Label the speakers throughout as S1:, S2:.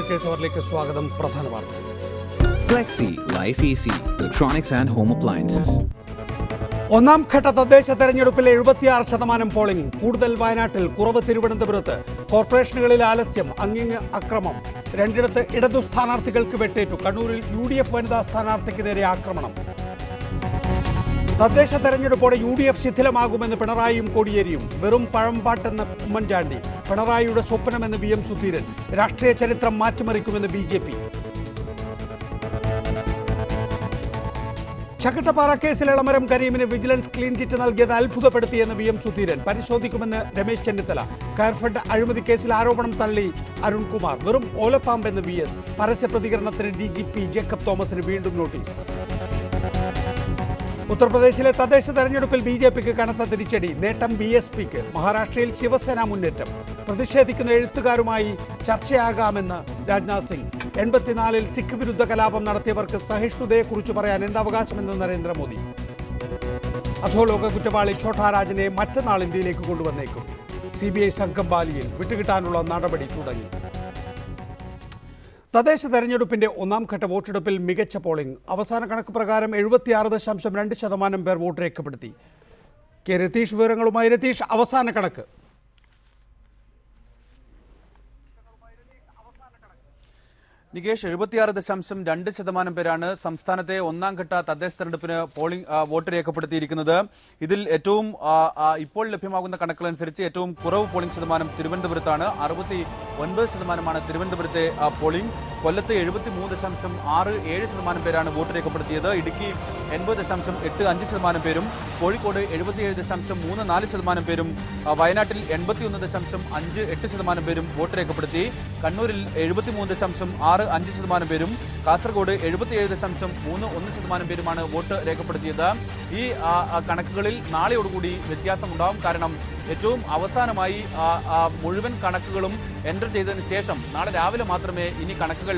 S1: Workers അവറിലേക്ക് സ്വാഗതം. പ്രധാന വാർത്തകൾ.
S2: Flexi, Life Easy, Electronics and Home Appliances.
S1: ഒന്നാം ഘട്ട തദ്ദേശ തെരഞ്ഞെടുപ്പിൽ 76% പോളിംഗ്. കൂടുതൽ വയനാട്ടിൽ, കുറവ് തിരുവനന്തപുരത്ത്. കോർപ്പറേഷനുകളിൽ ആലസ്യം, അങ്ങിങ്ങ് അക്രമം. രണ്ടിടത്ത് ഇടതു സ്ഥാനാർത്ഥികൾക്ക് വെട്ടേറ്റു. കണ്ണൂരിൽ UDF വനിതാ സ്ഥാനാർത്ഥിക്ക് നേരെ ആക്രമണം. തദ്ദേശ തെരഞ്ഞെടുപ്പോടെ UDF ശിഥിലമാകുമെന്ന് പിണറായിയും കോടിയേരിയും. വെറും പഴംപാട്ടെന്ന് ഉമ്മൻചാണ്ടി. പിണറായിയുടെ സ്വപ്നമെന്ന് VM സുധീരൻ. രാഷ്ട്രീയ ചരിത്രം മാറ്റിമറിക്കുമെന്ന് BJP. ചക്കട്ടപ്പാറ കേസിൽ എളമരം കരീമിന് വിജിലൻസ് ക്ലീൻ ചിറ്റ് നൽകിയത് അത്ഭുതപ്പെടുത്തിയെന്ന് VM സുധീരൻ. പരിശോധിക്കുമെന്ന് രമേശ് ചെന്നിത്തല. കയർഫെഡ് അഴിമതി കേസിൽ ആരോപണം തള്ളി അരുൺകുമാർ. വെറും ഓലപ്പാമ്പെന്ന് VS. പരസ്യ പ്രതികരണത്തിന് DGP ജേക്കബ് തോമസിന് വീണ്ടും നോട്ടീസ്. ഉത്തർപ്രദേശിലെ തദ്ദേശ തെരഞ്ഞെടുപ്പിൽ BJPക്ക് കനത്ത തിരിച്ചടി. നേട്ടം BSPക്ക്. മഹാരാഷ്ട്രയിൽ ശിവസേന മുന്നേറ്റം. പ്രതിഷേധിക്കുന്ന എഴുത്തുകാരുമായി ചർച്ചയാകാമെന്ന് രാജ്നാഥ് സിംഗ്. 84-ൽ സിഖ് വിരുദ്ധ കലാപം നടത്തിയവർക്ക് സഹിഷ്ണുതയെക്കുറിച്ച് പറയാൻ എന്താവകാശമെന്ന് നരേന്ദ്രമോദി. അധോലോക കുറ്റവാളി ഛോട്ടാ രാജനെ മറ്റന്നാൾ ഇന്ത്യയിലേക്ക് കൊണ്ടുവന്നേക്കും. CBI സംഘം ബാലിയിൽ. വിട്ടുകിട്ടാനുള്ള നടപടി തുടങ്ങി. തദ്ദേശ തെരഞ്ഞെടുപ്പിന്റെ ഒന്നാം ഘട്ട വോട്ടെടുപ്പിൽ മികച്ച പോളിംഗ്. അവസാന കണക്ക് പ്രകാരം 76.2% പേർ വോട്ട് രേഖപ്പെടുത്തി. രതീഷ് വിവരങ്ങളുമായി. രതീഷ്, അവസാന കണക്ക്.
S3: നികേഷ്, 76.2% പേരാണ് സംസ്ഥാനത്തെ ഒന്നാം ഘട്ട തദ്ദേശ തെരഞ്ഞെടുപ്പിന് വോട്ട് രേഖപ്പെടുത്തിയിരിക്കുന്നത്. ഇതിൽ ഏറ്റവും ഇപ്പോൾ ലഭ്യമാകുന്ന കണക്കുകളനുസരിച്ച് ഏറ്റവും കുറവ് പോളിംഗ് ശതമാനം തിരുവനന്തപുരത്താണ്. 69% തിരുവനന്തപുരത്തെ പോളിംഗ്. കൊല്ലത്ത് 73.67% പേരാണ് വോട്ട് രേഖപ്പെടുത്തിയത്. ഇടുക്കി 80.85% പേരും, കോഴിക്കോട് 77.34% പേരും, വയനാട്ടിൽ 81.58% പേരും വോട്ട് രേഖപ്പെടുത്തി. കണ്ണൂരിൽ 73.65% പേരും, കാസർഗോഡ് 77.31% പേരുമാണ് വോട്ട് രേഖപ്പെടുത്തിയത്. ഈ കണക്കുകളിൽ നാളെയോടുകൂടി വ്യത്യാസമുണ്ടാകും. കാരണം ഏറ്റവും അവസാനമായി മുഴുവൻ കണക്കുകളും എൻ്റർ ചെയ്തതിന് ശേഷം നാളെ രാവിലെ മാത്രമേ ഇനി കണക്കുകൾ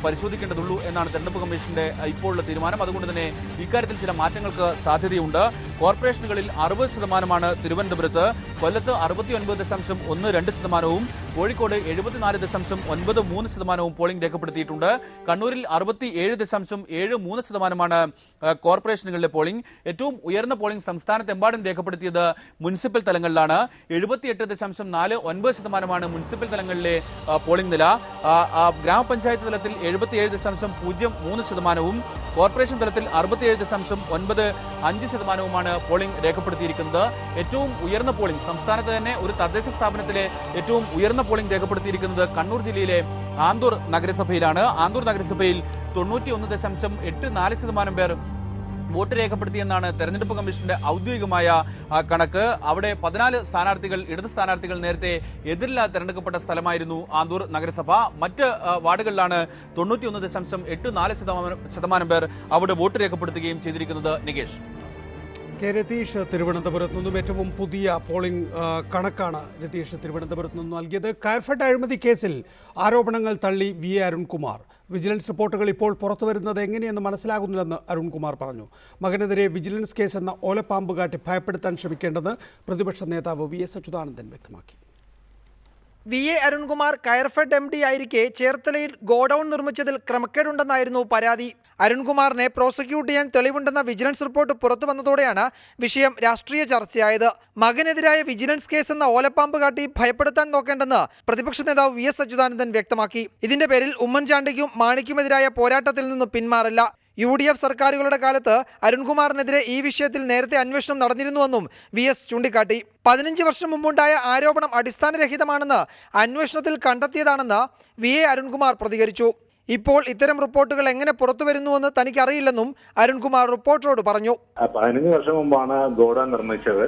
S3: പരിശോധിക്കേണ്ടതുള്ളൂ എന്നാണ് തെരഞ്ഞെടുപ്പ് കമ്മീഷന്റെ ഇപ്പോഴുള്ള തീരുമാനം. അതുകൊണ്ട് തന്നെ ഇക്കാര്യത്തിൽ ചില മാറ്റങ്ങൾക്ക് സാധ്യതയുണ്ട്. കോർപ്പറേഷനുകളിൽ 60% തിരുവനന്തപുരത്ത്, കൊല്ലത്ത് 69.12%, കോഴിക്കോട് 74.93% പോളിംഗ് രേഖപ്പെടുത്തിയിട്ടുണ്ട്. കണ്ണൂരിൽ 67.73% കോർപ്പറേഷനുകളിലെ പോളിംഗ്. ഏറ്റവും ഉയർന്ന പോളിംഗ് സംസ്ഥാനത്തെമ്പാടും രേഖപ്പെടുത്തിയത് മുനിസിപ്പൽ തലങ്ങളിലാണ്. 78.49% മുനിസിപ്പൽ തലങ്ങളിലെ പോളിംഗ് നില. ഗ്രാമപഞ്ചായത്ത് തലത്തിൽ 77.03%, കോർപ്പറേഷൻ തലത്തിൽ 67.95% പോളിംഗ് രേഖപ്പെടുത്തിയിരിക്കുന്നത്. ഏറ്റവും ഉയർന്ന പോളിംഗ് സംസ്ഥാനത്ത് തന്നെ ഒരു തദ്ദേശ സ്ഥാപനത്തിലെ ഏറ്റവും ഉയർന്ന പോളിംഗ് രേഖപ്പെടുത്തിയിരിക്കുന്നത് കണ്ണൂർ ജില്ലയിലെ ആന്തൂർ നഗരസഭയിലാണ്. ആന്തൂർ നഗരസഭയിൽ 91.84% പേർ വോട്ട് രേഖപ്പെടുത്തിയെന്നാണ് തെരഞ്ഞെടുപ്പ് കമ്മീഷന്റെ ഔദ്യോഗികമായ കണക്ക്. അവിടെ 14 സ്ഥാനാർത്ഥികൾ, ഇടത് സ്ഥാനാർത്ഥികൾ നേരത്തെ എതിരില്ലാതെ തെരഞ്ഞെടുക്കപ്പെട്ട സ്ഥലമായിരുന്നു ആന്തൂർ നഗരസഭ. മറ്റ് വാർഡുകളിലാണ് 91.84% പേർ അവിടെ വോട്ട് രേഖപ്പെടുത്തുകയും ചെയ്തിരിക്കുന്നത്. നികേഷ്.
S1: രതീഷ് തിരുവനന്തപുരത്ത് നിന്നും ഏറ്റവും പുതിയ പോളിംഗ് കണക്കാണ് രതീഷ് തിരുവനന്തപുരത്ത് നിന്നും നൽകിയത്. കയർഫെഡ് അഴിമതി കേസിൽ ആരോപണങ്ങൾ തള്ളി VA അരുൺകുമാർ. വിജിലൻസ് റിപ്പോർട്ടുകൾ ഇപ്പോൾ പുറത്തുവരുന്നത് എങ്ങനെയെന്ന് മനസ്സിലാകുന്നില്ലെന്ന് അരുൺകുമാർ പറഞ്ഞു. മകനെതിരെ വിജിലൻസ് കേസ് എന്ന ഓലപ്പാമ്പ് കാട്ടി ഭയപ്പെടുത്താൻ ശ്രമിക്കേണ്ടെന്ന് പ്രതിപക്ഷ നേതാവ് VS അച്യുതാനന്ദൻ വ്യക്തമാക്കി.
S4: VA അരുൺകുമാർ കയർഫെഡ് MD ആയിരിക്കെ ചേർത്തലയിൽ ഗോഡൌൺ നിർമ്മിച്ചതിൽ ക്രമക്കേടുണ്ടെന്നായിരുന്നു പരാതി. അരുൺകുമാറിനെ പ്രോസിക്യൂട്ട് ചെയ്യാൻ തെളിവുണ്ടെന്ന വിജിലൻസ് റിപ്പോർട്ട് പുറത്തു വന്നതോടെയാണ് വിഷയം രാഷ്ട്രീയ ചർച്ചയായത്. മകനെതിരായ വിജിലൻസ് കേസ് എന്ന ഓലപ്പാമ്പ് കാട്ടി ഭയപ്പെടുത്താൻ നോക്കേണ്ടെന്ന് പ്രതിപക്ഷ നേതാവ് VS അച്യുതാനന്ദൻ വ്യക്തമാക്കി. ഇതിന്റെ പേരിൽ ഉമ്മൻചാണ്ടിക്കും മാണിക്കുമെതിരായ പോരാട്ടത്തിൽ നിന്ന് പിന്മാറില്ല. UDF സർക്കാരുകളുടെ കാലത്ത് അരുൺകുമാറിനെതിരെ ഈ വിഷയത്തിൽ നേരത്തെ അന്വേഷണം നടന്നിരുന്നുവെന്നും VS ചൂണ്ടിക്കാട്ടി. 15 വർഷം മുമ്പുണ്ടായ ആരോപണം അടിസ്ഥാനരഹിതമാണെന്ന് അന്വേഷണത്തിൽ കണ്ടെത്തിയതാണെന്ന് VA അരുൺകുമാർ പ്രതികരിച്ചു. ഇപ്പോൾ ഇത്തരം റിപ്പോർട്ടുകൾ എങ്ങനെ പുറത്തുവരുന്നുവെന്ന് തനിക്കറിയില്ലെന്നും അരുൺകുമാർ റിപ്പോർട്ടറോട് പറഞ്ഞു.
S5: 15 വർഷം മുമ്പാണ് ഗോഡൌൺ നിർമ്മിച്ചത്.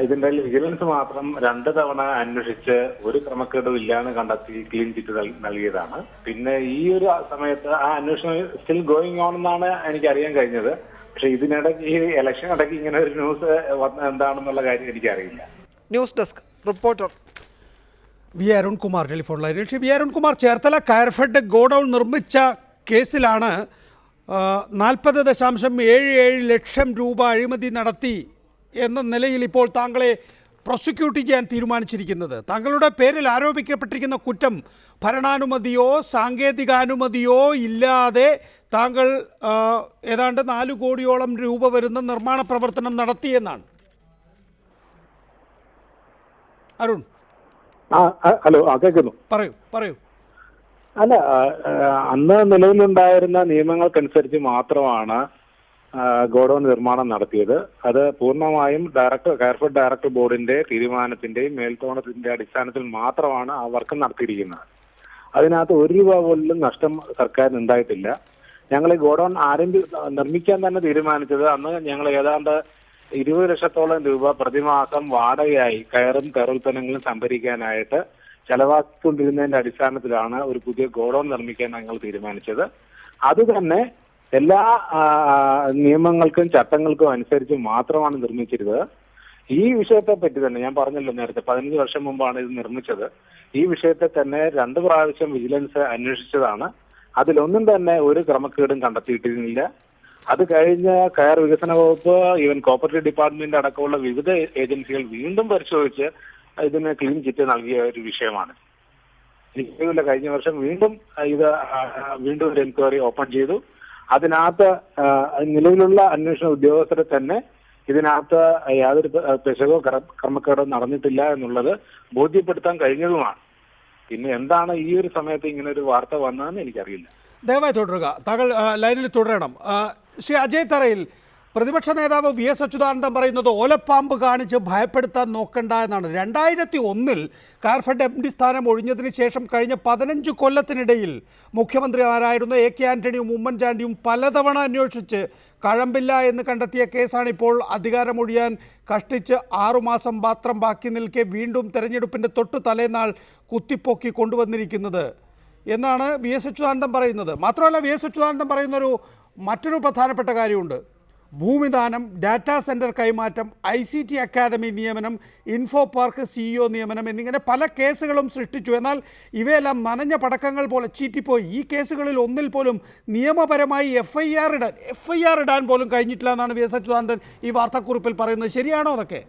S5: ഇതിന്റെ വിജിലൻസ് മാത്രം 2 തവണ അന്വേഷിച്ച് ഒരു ക്രമക്കേടും ഇല്ലാന്ന് കണ്ടെത്തി ക്ലീൻ ചിറ്റ് നൽകിയതാണ്. പിന്നെ ഈ ഒരു സമയത്ത് ആ അന്വേഷണം സ്റ്റിൽ ഗോയിങ് ഓൺ എന്നാണ് എനിക്ക് അറിയാൻ കഴിഞ്ഞത്. പക്ഷെ ഇതിനിടയ്ക്ക് ഈ ഇലക്ഷൻ ഇടയ്ക്ക് ഇങ്ങനെ ഒരു ന്യൂസ് എന്താണെന്നുള്ള കാര്യം എനിക്കറിയില്ല.
S4: News desk reporter.
S1: VA Arunkumar telephone ലൈനിൽ. VA അരുൺകുമാർ, ചേർത്തല കയർഫെഡ് ഗോഡൌൺ നിർമ്മിച്ച കേസിലാണ് 40.77 ലക്ഷം രൂപ അഴിമതി നടത്തി എന്ന നിലയിൽ ഇപ്പോൾ താങ്കളെ പ്രോസിക്യൂട്ട് ചെയ്യാൻ തീരുമാനിച്ചിരിക്കുന്നത്? താങ്കളുടെ പേരിൽ ആരോപിക്കപ്പെട്ടിരിക്കുന്ന കുറ്റം ഭരണാനുമതിയോ സാങ്കേതികാനുമതിയോ ഇല്ലാതെ താങ്കൾ ഏതാണ്ട് 4 കോടിയോളം രൂപ വരുന്ന നിർമ്മാണ പ്രവർത്തനം നടത്തിയെന്നാണ്. അരുൺ
S5: ഹലോ, കേൾക്കുന്നു.
S1: പറയൂ.
S5: അല്ല, അന്ന് നിലവിലുണ്ടായിരുന്ന നിയമങ്ങൾക്കനുസരിച്ച് മാത്രമാണ് ഗോഡൌൺ നിർമ്മാണം നടത്തിയത്. അത് പൂർണ്ണമായും കയർഫെഡ് ഡയറക്ടർ ബോർഡിന്റെ തീരുമാനത്തിന്റെയും മേൽത്തോണത്തിന്റെ അടിസ്ഥാനത്തിൽ മാത്രമാണ് ആ വർക്ക് നടത്തിയിരിക്കുന്നത്. അതിനകത്ത് 1 രൂപ പോലും നഷ്ടം സർക്കാരിന് ഉണ്ടായിട്ടില്ല. ഞങ്ങൾ ഈ ഗോഡൌൺ നിർമ്മിക്കാൻ തന്നെ തീരുമാനിച്ചത് അന്ന് ഞങ്ങൾ ഏതാണ്ട് 20 ലക്ഷത്തോളം രൂപ പ്രതിമാസം വാടകയായി കയറും കയറുൽപ്പന്നങ്ങളും സംഭരിക്കാനായിട്ട് ചെലവാക്കിക്കൊണ്ടിരുന്നതിന്റെ അടിസ്ഥാനത്തിലാണ് ഒരു പുതിയ ഗോഡൌൺ നിർമ്മിക്കാൻ ഞങ്ങൾ തീരുമാനിച്ചത്. അത് തന്നെ എല്ലാ നിയമങ്ങൾക്കും ചട്ടങ്ങൾക്കും അനുസരിച്ച് മാത്രമാണ് നിർമ്മിച്ചിരുന്നത്. ഈ വിഷയത്തെ പറ്റി തന്നെ ഞാൻ പറഞ്ഞല്ലോ നേരത്തെ 15 വർഷം മുമ്പാണ് ഇത് നിർമ്മിച്ചത്. ഈ വിഷയത്തെ തന്നെ 2 പ്രാവശ്യം വിജിലൻസ് അന്വേഷിച്ചതാണ്. അതിലൊന്നും തന്നെ ഒരു ക്രമക്കേടും കണ്ടെത്തിയിട്ടില്ല. അത് കഴിഞ്ഞ് കയർ വികസന വകുപ്പ്, ഈവൻ കോപ്പറേറ്റീവ് ഡിപ്പാർട്ട്മെന്റ് അടക്കമുള്ള വിവിധ ഏജൻസികൾ വീണ്ടും പരിശോധിച്ച് ഇതിന് ക്ലീൻ ചിറ്റ് നൽകിയ ഒരു വിഷയമാണ്. എനിക്കറിയില്ല, കഴിഞ്ഞ വർഷം വീണ്ടും ഒരു എൻക്വയറി ഓപ്പൺ ചെയ്തു. അതിനകത്ത് നിലവിലുള്ള അന്വേഷണ ഉദ്യോഗസ്ഥരെ തന്നെ ഇതിനകത്ത് യാതൊരു പെശകോ ക്രമക്കേടോ നടന്നിട്ടില്ല എന്നുള്ളത് ബോധ്യപ്പെടുത്താൻ കഴിഞ്ഞതുമാണ്. പിന്നെ എന്താണ് ഈ ഒരു സമയത്ത് ഇങ്ങനെ ഒരു വാർത്ത വന്നതെന്ന് എനിക്കറിയില്ല.
S1: ദയവായി തുടരുക, താങ്കൾ ലൈനിൽ തുടരണം. ശ്രീ അജയ് തറയിൽ, പ്രതിപക്ഷ നേതാവ് VS അച്യുതാനന്ദൻ പറയുന്നത് ഓലപ്പാമ്പ് കാണിച്ച് ഭയപ്പെടുത്താൻ നോക്കണ്ട എന്നാണ്. 2001 കയർഫെഡ് MD സ്ഥാനം ഒഴിഞ്ഞതിന് ശേഷം കഴിഞ്ഞ 15 കൊല്ലത്തിനിടയിൽ മുഖ്യമന്ത്രിമാരായിരുന്ന AK ആന്റണിയും ഉമ്മൻചാണ്ടിയും പലതവണ അന്വേഷിച്ച് കഴമ്പില്ല എന്ന് കണ്ടെത്തിയ കേസാണിപ്പോൾ അധികാരമൊഴിയാൻ കഷ്ടിച്ച് 6 മാസം മാത്രം ബാക്കി നിൽക്കെ വീണ്ടും തെരഞ്ഞെടുപ്പിൻ്റെ തൊട്ടു തലേന്നാൾ കുത്തിപ്പൊക്കി കൊണ്ടുവന്നിരിക്കുന്നത് എന്നാണ് VS അച്യുതാനന്ദൻ പറയുന്നത്. മാത്രമല്ല, VS അച്യുതാനന്ദൻ പറയുന്നൊരു മറ്റൊരു പ്രധാനപ്പെട്ട കാര്യമുണ്ട്. ഭൂമിദാനം, ഡാറ്റാ സെൻറ്റർ കൈമാറ്റം, ICT അക്കാദമി നിയമനം, ഇൻഫോ പാർക്ക് CEO നിയമനം എന്നിങ്ങനെ പല കേസുകളും സൃഷ്ടിച്ചു. എന്നാൽ ഇവയെല്ലാം നനഞ്ഞ പടക്കങ്ങൾ പോലെ ചീറ്റിപ്പോയി. ഈ കേസുകളിൽ ഒന്നിൽ പോലും നിയമപരമായി FIR ഇടാൻ പോലും കഴിഞ്ഞിട്ടില്ല എന്നാണ് VS അച്യുതാനന്ദൻ ഈ വാർത്താക്കുറിപ്പിൽ പറയുന്നത്. ശരിയാണോ അതൊക്കെ?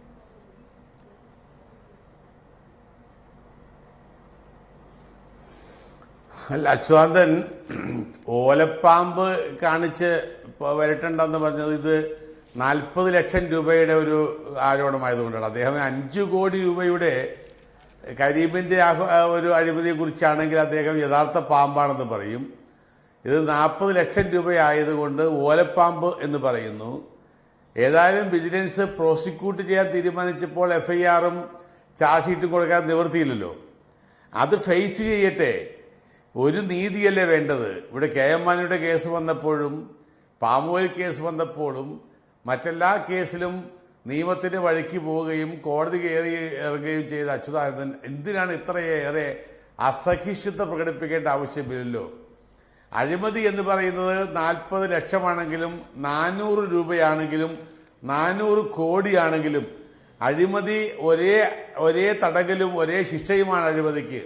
S6: അല്ല, അച്യുതാനന്ദൻ ഓലപ്പാമ്പ് കാണിച്ച് വരട്ടുണ്ടെന്ന് പറഞ്ഞത് ഇത് 40 ലക്ഷം രൂപയുടെ ഒരു ആരോപണമായതുകൊണ്ടാണ്. അദ്ദേഹം 5 കോടി രൂപയുടെ കരീമിൻ്റെ ഒരു അഴിമതിയെക്കുറിച്ചാണെങ്കിൽ അദ്ദേഹം യഥാർത്ഥ പാമ്പാണെന്ന് പറയും. ഇത് 40 ലക്ഷം രൂപയായതുകൊണ്ട് ഓലപ്പാമ്പ് എന്ന് പറയുന്നു. ഏതായാലും വിജിലൻസ് പ്രോസിക്യൂട്ട് ചെയ്യാൻ തീരുമാനിച്ചപ്പോൾ FIRഉം ചാർജ് ഷീറ്റും കൊടുക്കാൻ നിവൃത്തിയില്ലല്ലോ. അത് ഫേസ് ചെയ്യട്ടെ. ഒരു നീതിയല്ലേ വേണ്ടത്? ഇവിടെ KM മാണിയുടെ കേസ് വന്നപ്പോഴും പാം ഓയിൽ കേസ് വന്നപ്പോഴും മറ്റെല്ലാ കേസിലും നിയമത്തിന് വഴിക്ക് പോവുകയും കോടതി കയറി ഇറങ്ങുകയും ചെയ്ത അച്യുതാനന്ദൻ എന്തിനാണ് ഇത്രയേറെ അസഹിഷ്ണുത പ്രകടിപ്പിക്കേണ്ട ആവശ്യമില്ലല്ലോ. അഴിമതി എന്ന് പറയുന്നത് 40 ലക്ഷമാണെങ്കിലും 400 രൂപയാണെങ്കിലും 400 കോടിയാണെങ്കിലും അഴിമതി ഒരേ തടകലും ഒരേ ശിക്ഷയുമാണ് അഴിമതിക്ക്.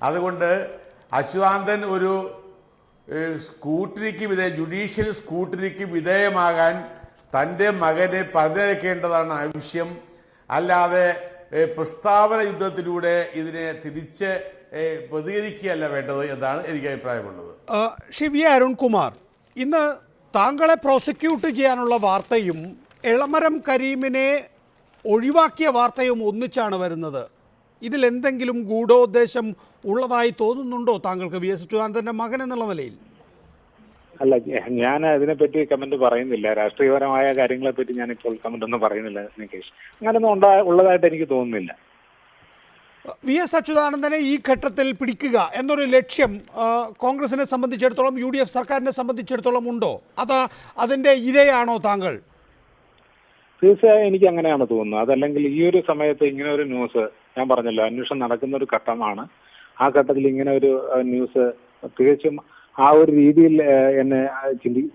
S6: അതുകൊണ്ട് അച്യുതാനന്ദൻ ഒരു ജുഡീഷ്യൽ സ്കൂട്ടറിക്ക് വിധേയമാകാൻ തൻ്റെ മകനെ പറഞ്ഞയക്കേണ്ടതാണ് ആവശ്യം. അല്ലാതെ പ്രസ്താവന യുദ്ധത്തിലൂടെ ഇതിനെ തിരിച്ച് പ്രതികരിക്കുകയല്ല വേണ്ടത് എന്നാണ് എനിക്ക് അഭിപ്രായമുള്ളത്.
S1: ശ്രീ അരുൺകുമാർ, ഇന്ന് താങ്കളെ പ്രോസിക്യൂട്ട് ചെയ്യാനുള്ള വാർത്തയും എളമരം കരീമിനെ ഒഴിവാക്കിയ വാർത്തയും ഒന്നിച്ചാണ് വരുന്നത്. ഇതിലെന്തെങ്കിലും ഗൂഢോദ്ദേശം ഉള്ളതായി തോന്നുന്നുണ്ടോ താങ്കൾക്ക്, VS അച്യുതാനന്ദൻ്റെ മകൻ എന്നുള്ള നിലയിൽ?
S5: അല്ല, ഞാൻ അതിനെപ്പറ്റി കമന്റ് പറയുന്നില്ല. രാഷ്ട്രീയപരമായ കാര്യങ്ങളെ പറ്റി ഞാനിപ്പോൾ കമന്റ് ഒന്നും പറയുന്നില്ല നികേഷ്. അങ്ങനൊന്നും ഉള്ളതായിട്ട് എനിക്ക് തോന്നുന്നില്ല.
S1: VS അച്യുതാനന്ദനെ ഈ ഘട്ടത്തിൽ പിടിക്കുക എന്നൊരു ലക്ഷ്യം കോൺഗ്രസിനെ സംബന്ധിച്ചിടത്തോളം, UDF സർക്കാരിനെ സംബന്ധിച്ചിടത്തോളം ഉണ്ടോ? അതിൻ്റെ ഇരയാണോ താങ്കൾ?
S5: തീർച്ചയായും എനിക്ക് അങ്ങനെയാണ് തോന്നുന്നത്. അതല്ലെങ്കിൽ ഈ ഒരു സമയത്ത് ഇങ്ങനെ ഒരു ന്യൂസ്, ഞാൻ പറഞ്ഞല്ലോ അന്വേഷണം നടക്കുന്ന ഒരു ഘട്ടമാണ്. ആ ഘട്ടത്തിൽ ഇങ്ങനെ ഒരു ന്യൂസ് തികച്ചും ആ ഒരു രീതിയിൽ എന്നെ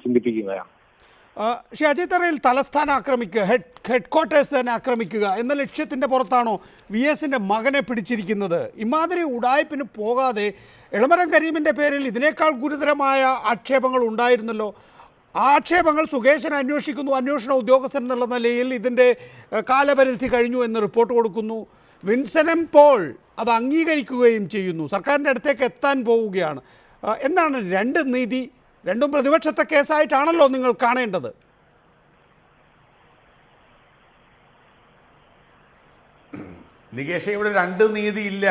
S5: ചിന്തിപ്പിക്കുകയാണ്.
S1: ശ്രീ അജയ് തറയിൽ, തലസ്ഥാനം ആക്രമിക്കുക, ഹെഡ്ക്വാർട്ടേഴ്സ് തന്നെ ആക്രമിക്കുക എന്ന ലക്ഷ്യത്തിൻ്റെ പുറത്താണോ VSന്റെ മകനെ പിടിച്ചിരിക്കുന്നത്? ഇമാതിരി ഉടായ്പിന് പോകാതെ എളമരം കരീമിൻ്റെ പേരിൽ ഇതിനേക്കാൾ ഗുരുതരമായ ആക്ഷേപങ്ങൾ ഉണ്ടായിരുന്നല്ലോ. ആക്ഷേപങ്ങൾ സുകേശൻ അന്വേഷിക്കുന്നു, അന്വേഷണ ഉദ്യോഗസ്ഥൻ എന്നുള്ള നിലയിൽ ഇതിൻ്റെ കാലപരിധി കഴിഞ്ഞു എന്ന് റിപ്പോർട്ട് കൊടുക്കുന്നു. വിൻസെന്റ് പോൾ അത് അംഗീകരിക്കുകയും ചെയ്യുന്നു, സർക്കാരിൻ്റെ അടുത്തേക്ക് എത്താൻ പോവുകയാണ്. എന്താണ് രണ്ട് നീതി? രണ്ടും പ്രതിപക്ഷത്തെ കേസായിട്ടാണല്ലോ നിങ്ങൾ കാണേണ്ടത്.
S6: നികേഷ്, ഇവിടെ രണ്ട് നീതിയില്ല.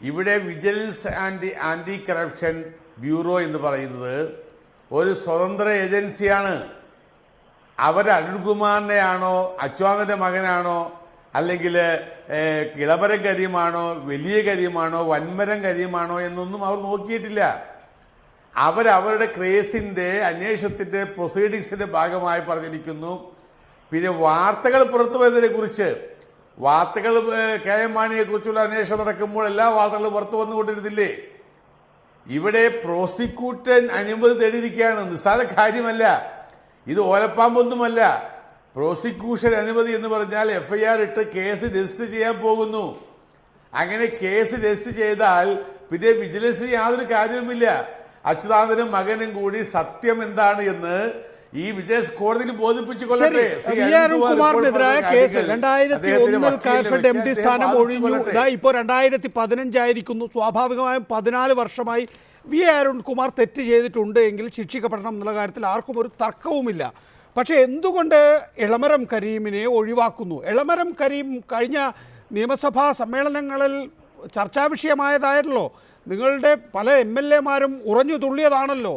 S6: ഇവിടെ vigilance and anti corruption bureau എന്ന് പറയുന്നത് ഒരു സ്വതന്ത്ര ഏജൻസിയാണ്. അവർ അരുൺകുമാറിനെയാണോ, അച്യുതാനന്ദൻ്റെ മകനാണോ, അല്ലെങ്കിൽ ഇളമരം കരീമാണോ, വലിയ കരീമാണോ, വൻമരം കരീമാണോ എന്നൊന്നും അവർ നോക്കിയിട്ടില്ല. അവരവരുടെ കേസിൻ്റെ അന്വേഷണത്തിൻ്റെ പ്രൊസീഡിങ്സിൻ്റെ ഭാഗമായി പറഞ്ഞിരിക്കുന്നു. പിന്നെ വാർത്തകൾ പുറത്തു വരുന്നതിനെ കുറിച്ച്, വാർത്തകൾ കെ എം മാണിയെക്കുറിച്ചുള്ള അന്വേഷണം നടക്കുമ്പോൾ എല്ലാ വാർത്തകളും പുറത്തു വന്നുകൊണ്ടിരുന്നില്ലേ? ഇവിടെ പ്രോസിക്യൂട്ടർ അനുമതി തേടിയിരിക്കുകയാണ്. നിസ്സാര കാര്യമല്ല ഇത്, ഓലപ്പാമ്പൊന്നുമല്ല. പ്രോസിക്യൂഷൻ അനുമതി എന്ന് പറഞ്ഞാൽ FIR ഇട്ട് കേസ് രജിസ്റ്റർ ചെയ്യാൻ പോകുന്നു. അങ്ങനെ കേസ് രജിസ്റ്റർ ചെയ്താൽ പിന്നെ വിജിലൻസിന് യാതൊരു കാര്യവുമില്ല. അച്യുതാനന്ദനും മകനും കൂടി സത്യം എന്താണ് എന്ന് ഈ വിജിലൻസ് കോടതിയിൽ ബോധിപ്പിച്ചു കൊള്ളട്ടെ.
S1: അരുൺകുമാറിനെതിരായ കേസ് 2001 കയർഫെഡ് MD സ്ഥാനം ഒഴിഞ്ഞു. ഇപ്പോൾ 2015 ആയിരിക്കുന്നു. സ്വാഭാവികമായും 14 വർഷമായി അരുൺകുമാർ തെറ്റ് ചെയ്തിട്ടുണ്ട് എങ്കിൽ ശിക്ഷിക്കപ്പെടണം എന്നുള്ള കാര്യത്തിൽ ആർക്കും ഒരു തർക്കവുമില്ല. പക്ഷേ എന്തുകൊണ്ട് എളമരം കരീമിനെ ഒഴിവാക്കുന്നു? എളമരം കരീം കഴിഞ്ഞ നിയമസഭാ സമ്മേളനങ്ങളിൽ ചർച്ചാ വിഷയമായതായല്ലോ. നിങ്ങളുടെ പല MLA മാരും ഉറഞ്ഞു തുള്ളിയതാണല്ലോ.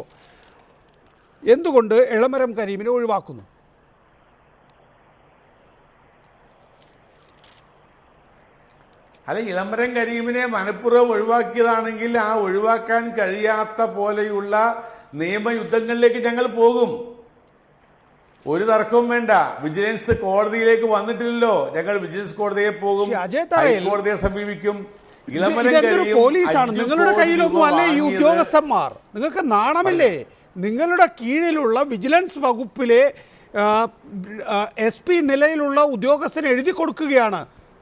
S1: എന്തുകൊണ്ട് എളമരം കരീമിനെ ഒഴിവാക്കുന്നു?
S6: അല്ല, ഇളമരം കരീമിനെ മനഃപൂർവ്വം ഒഴിവാക്കിയതാണെങ്കിൽ ആ ഒഴിവാക്കാൻ കഴിയാത്ത പോലെയുള്ള നിയമയുദ്ധങ്ങളിലേക്ക് ഞങ്ങൾ പോകും. ഒരു തർക്കവും വേണ്ട. വിജിലൻസ് കോടതിയിലേക്ക് വന്നിട്ടില്ലല്ലോ. ഞങ്ങൾ വിജിലൻസ് കോടതിയെ പോകും, ഹൈക്കോടതിയെ സമീപിക്കും.
S1: പോലീസാണ് നിങ്ങളുടെ കയ്യിലൊന്നും അല്ലേ ഈ ഉദ്യോഗസ്ഥന്മാർ? നിങ്ങൾക്ക് നാണമില്ലേ? നിങ്ങളുടെ കീഴിലുള്ള വിജിലൻസ് വകുപ്പിലെ SP നിലയിലുള്ള ഉദ്യോഗസ്ഥന് എഴുതി കൊടുക്കുകയാണ്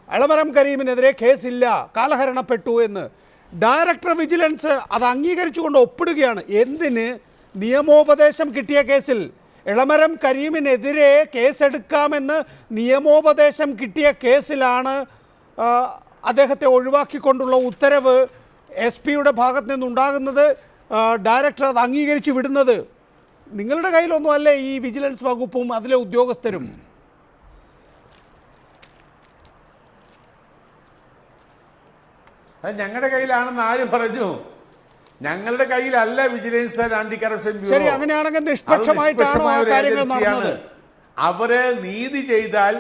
S1: എളമരം കരീമിനെതിരെ കേസില്ല, കാലഹരണപ്പെട്ടു എന്ന്. ഡയറക്ടർ വിജിലൻസ് അത് അംഗീകരിച്ചുകൊണ്ട് ഒപ്പിടുകയാണ്. എന്തിന്? നിയമോപദേശം കിട്ടിയ കേസിൽ. എളമരം കരീമിനെതിരെ കേസെടുക്കാമെന്ന് നിയമോപദേശം കിട്ടിയ കേസിലാണ് അദ്ദേഹത്തെ ഒഴിവാക്കിക്കൊണ്ടുള്ള ഉത്തരവ് SP-യുടെ ഭാഗത്ത് നിന്നുണ്ടാകുന്നത്. ഡയറക്ടർ അത് അംഗീകരിച്ച് വിടുന്നത്. നിങ്ങളുടെ കയ്യിലൊന്നും അല്ലേ ഈ വിജിലൻസ് വകുപ്പും അതിലെ ഉദ്യോഗസ്ഥരും?
S6: അത് ഞങ്ങളുടെ കയ്യിലാണെന്ന് ആരും പറഞ്ഞു? ഞങ്ങളുടെ കയ്യിലല്ല vigilance and anti corruption bureau.
S1: ശരി, അങ്ങനെയാണെങ്കിൽ നിഷ്പക്ഷമായിട്ടാണോ ആ കാര്യങ്ങൾ നടന്നത്?
S6: അവര് നീതി ചെയ്താൽ,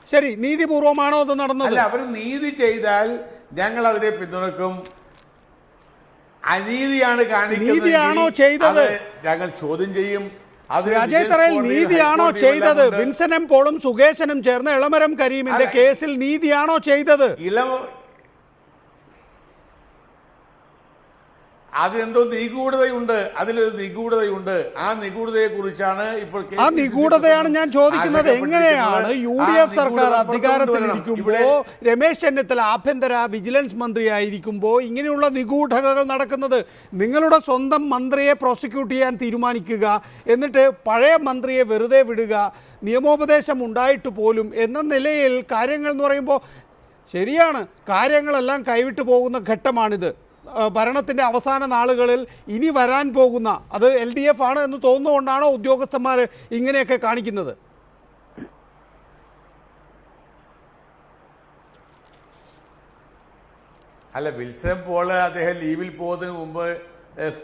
S1: ശരി, നീതിപൂർവമാണോ അത് നടന്നത്?
S6: അല്ല, അവർ നീതി ചെയ്താൽ ഞങ്ങൾ അതിനെ പിന്തുണക്കും. അനീതിയാണ് കാണിക്കുന്നത്,
S1: നീതിയാണോ ചെയ്തത്?
S6: ഞങ്ങൾ ചോദ്യം ചെയ്യും.
S1: അജയ് തറയിൽ നീതിയാണോ ചെയ്തത്? വിൻസെന്റ് പോളും സുകേശനും ചേർന്ന് എളമരം കരീമിന്റെ കേസിൽ നീതിയാണോ ചെയ്തത്?
S6: അതെന്തോ നിഗൂഢതയുണ്ട്, അതിലൊരു നിഗൂഢതയുണ്ട്. ആ നിഗൂഢതയെ കുറിച്ചാണ് ഇപ്പോൾ.
S1: ആ നിഗൂഢതയാണ് ഞാൻ ചോദിക്കുന്നത്. എങ്ങനെയാണ് UDF സർക്കാർ അധികാരത്തിലിരിക്കുമ്പോ, രമേശ് ചെന്നിത്തല ആഭ്യന്തര വിജിലൻസ് മന്ത്രിയായിരിക്കുമ്പോൾ ഇങ്ങനെയുള്ള നിഗൂഢതകൾ നടക്കുന്നത്? നിങ്ങളുടെ സ്വന്തം മന്ത്രിയെ പ്രോസിക്യൂട്ട് ചെയ്യാൻ തീരുമാനിക്കുക, എന്നിട്ട് പഴയ മന്ത്രിയെ വെറുതെ വിടുക, നിയമോപദേശം ഉണ്ടായിട്ട് പോലും എന്ന നിലയിൽ കാര്യങ്ങൾ എന്ന് പറയുമ്പോൾ ശരിയാണ്, കാര്യങ്ങളെല്ലാം കൈവിട്ടു പോകുന്ന ഘട്ടമാണിത്. ഭരണത്തിൻ്റെ അവസാന നാളുകളിൽ ഇനി വരാൻ പോകുന്ന അത് LDF ആണ് എന്ന് തോന്നുന്നുകൊണ്ടാണോ ഉദ്യോഗസ്ഥന്മാർ ഇങ്ങനെയൊക്കെ കാണിക്കുന്നത്?
S6: അല്ല, വിൽസൺ പോള് അദ്ദേഹം ലീവിൽ പോകുന്നതിന് മുമ്പ്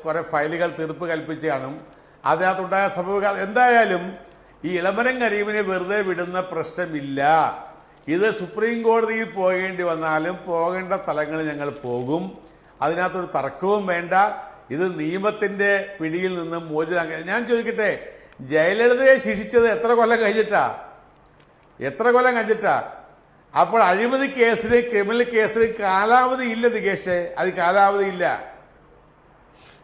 S6: കുറെ ഫയലുകൾ തീർപ്പ് കൽപ്പിച്ച് കാണും. അതിനകത്തുണ്ടായ സംഭവം എന്തായാലും ഈ ഇളമരം കരീമിനെ വെറുതെ വിടുന്ന പ്രശ്നമില്ല. ഇത് സുപ്രീം കോടതിയിൽ പോകേണ്ടി വന്നാലും പോകേണ്ട സ്ഥലങ്ങളിൽ ഞങ്ങൾ പോകും. അതിനകത്തൊരു തർക്കവും വേണ്ട. ഇത് നിയമത്തിൻ്റെ പിടിയിൽ നിന്ന് മോചനം. ഞാൻ ചോദിക്കട്ടെ, ജയലളിതയെ ശിക്ഷിച്ചത് എത്ര കൊല്ലം കഴിഞ്ഞിട്ടാ? അപ്പോൾ അഴിമതി കേസിന്, ക്രിമിനൽ കേസിന് കാലാവധി ഇല്ല നികേഷേ, അത് കാലാവധി ഇല്ല.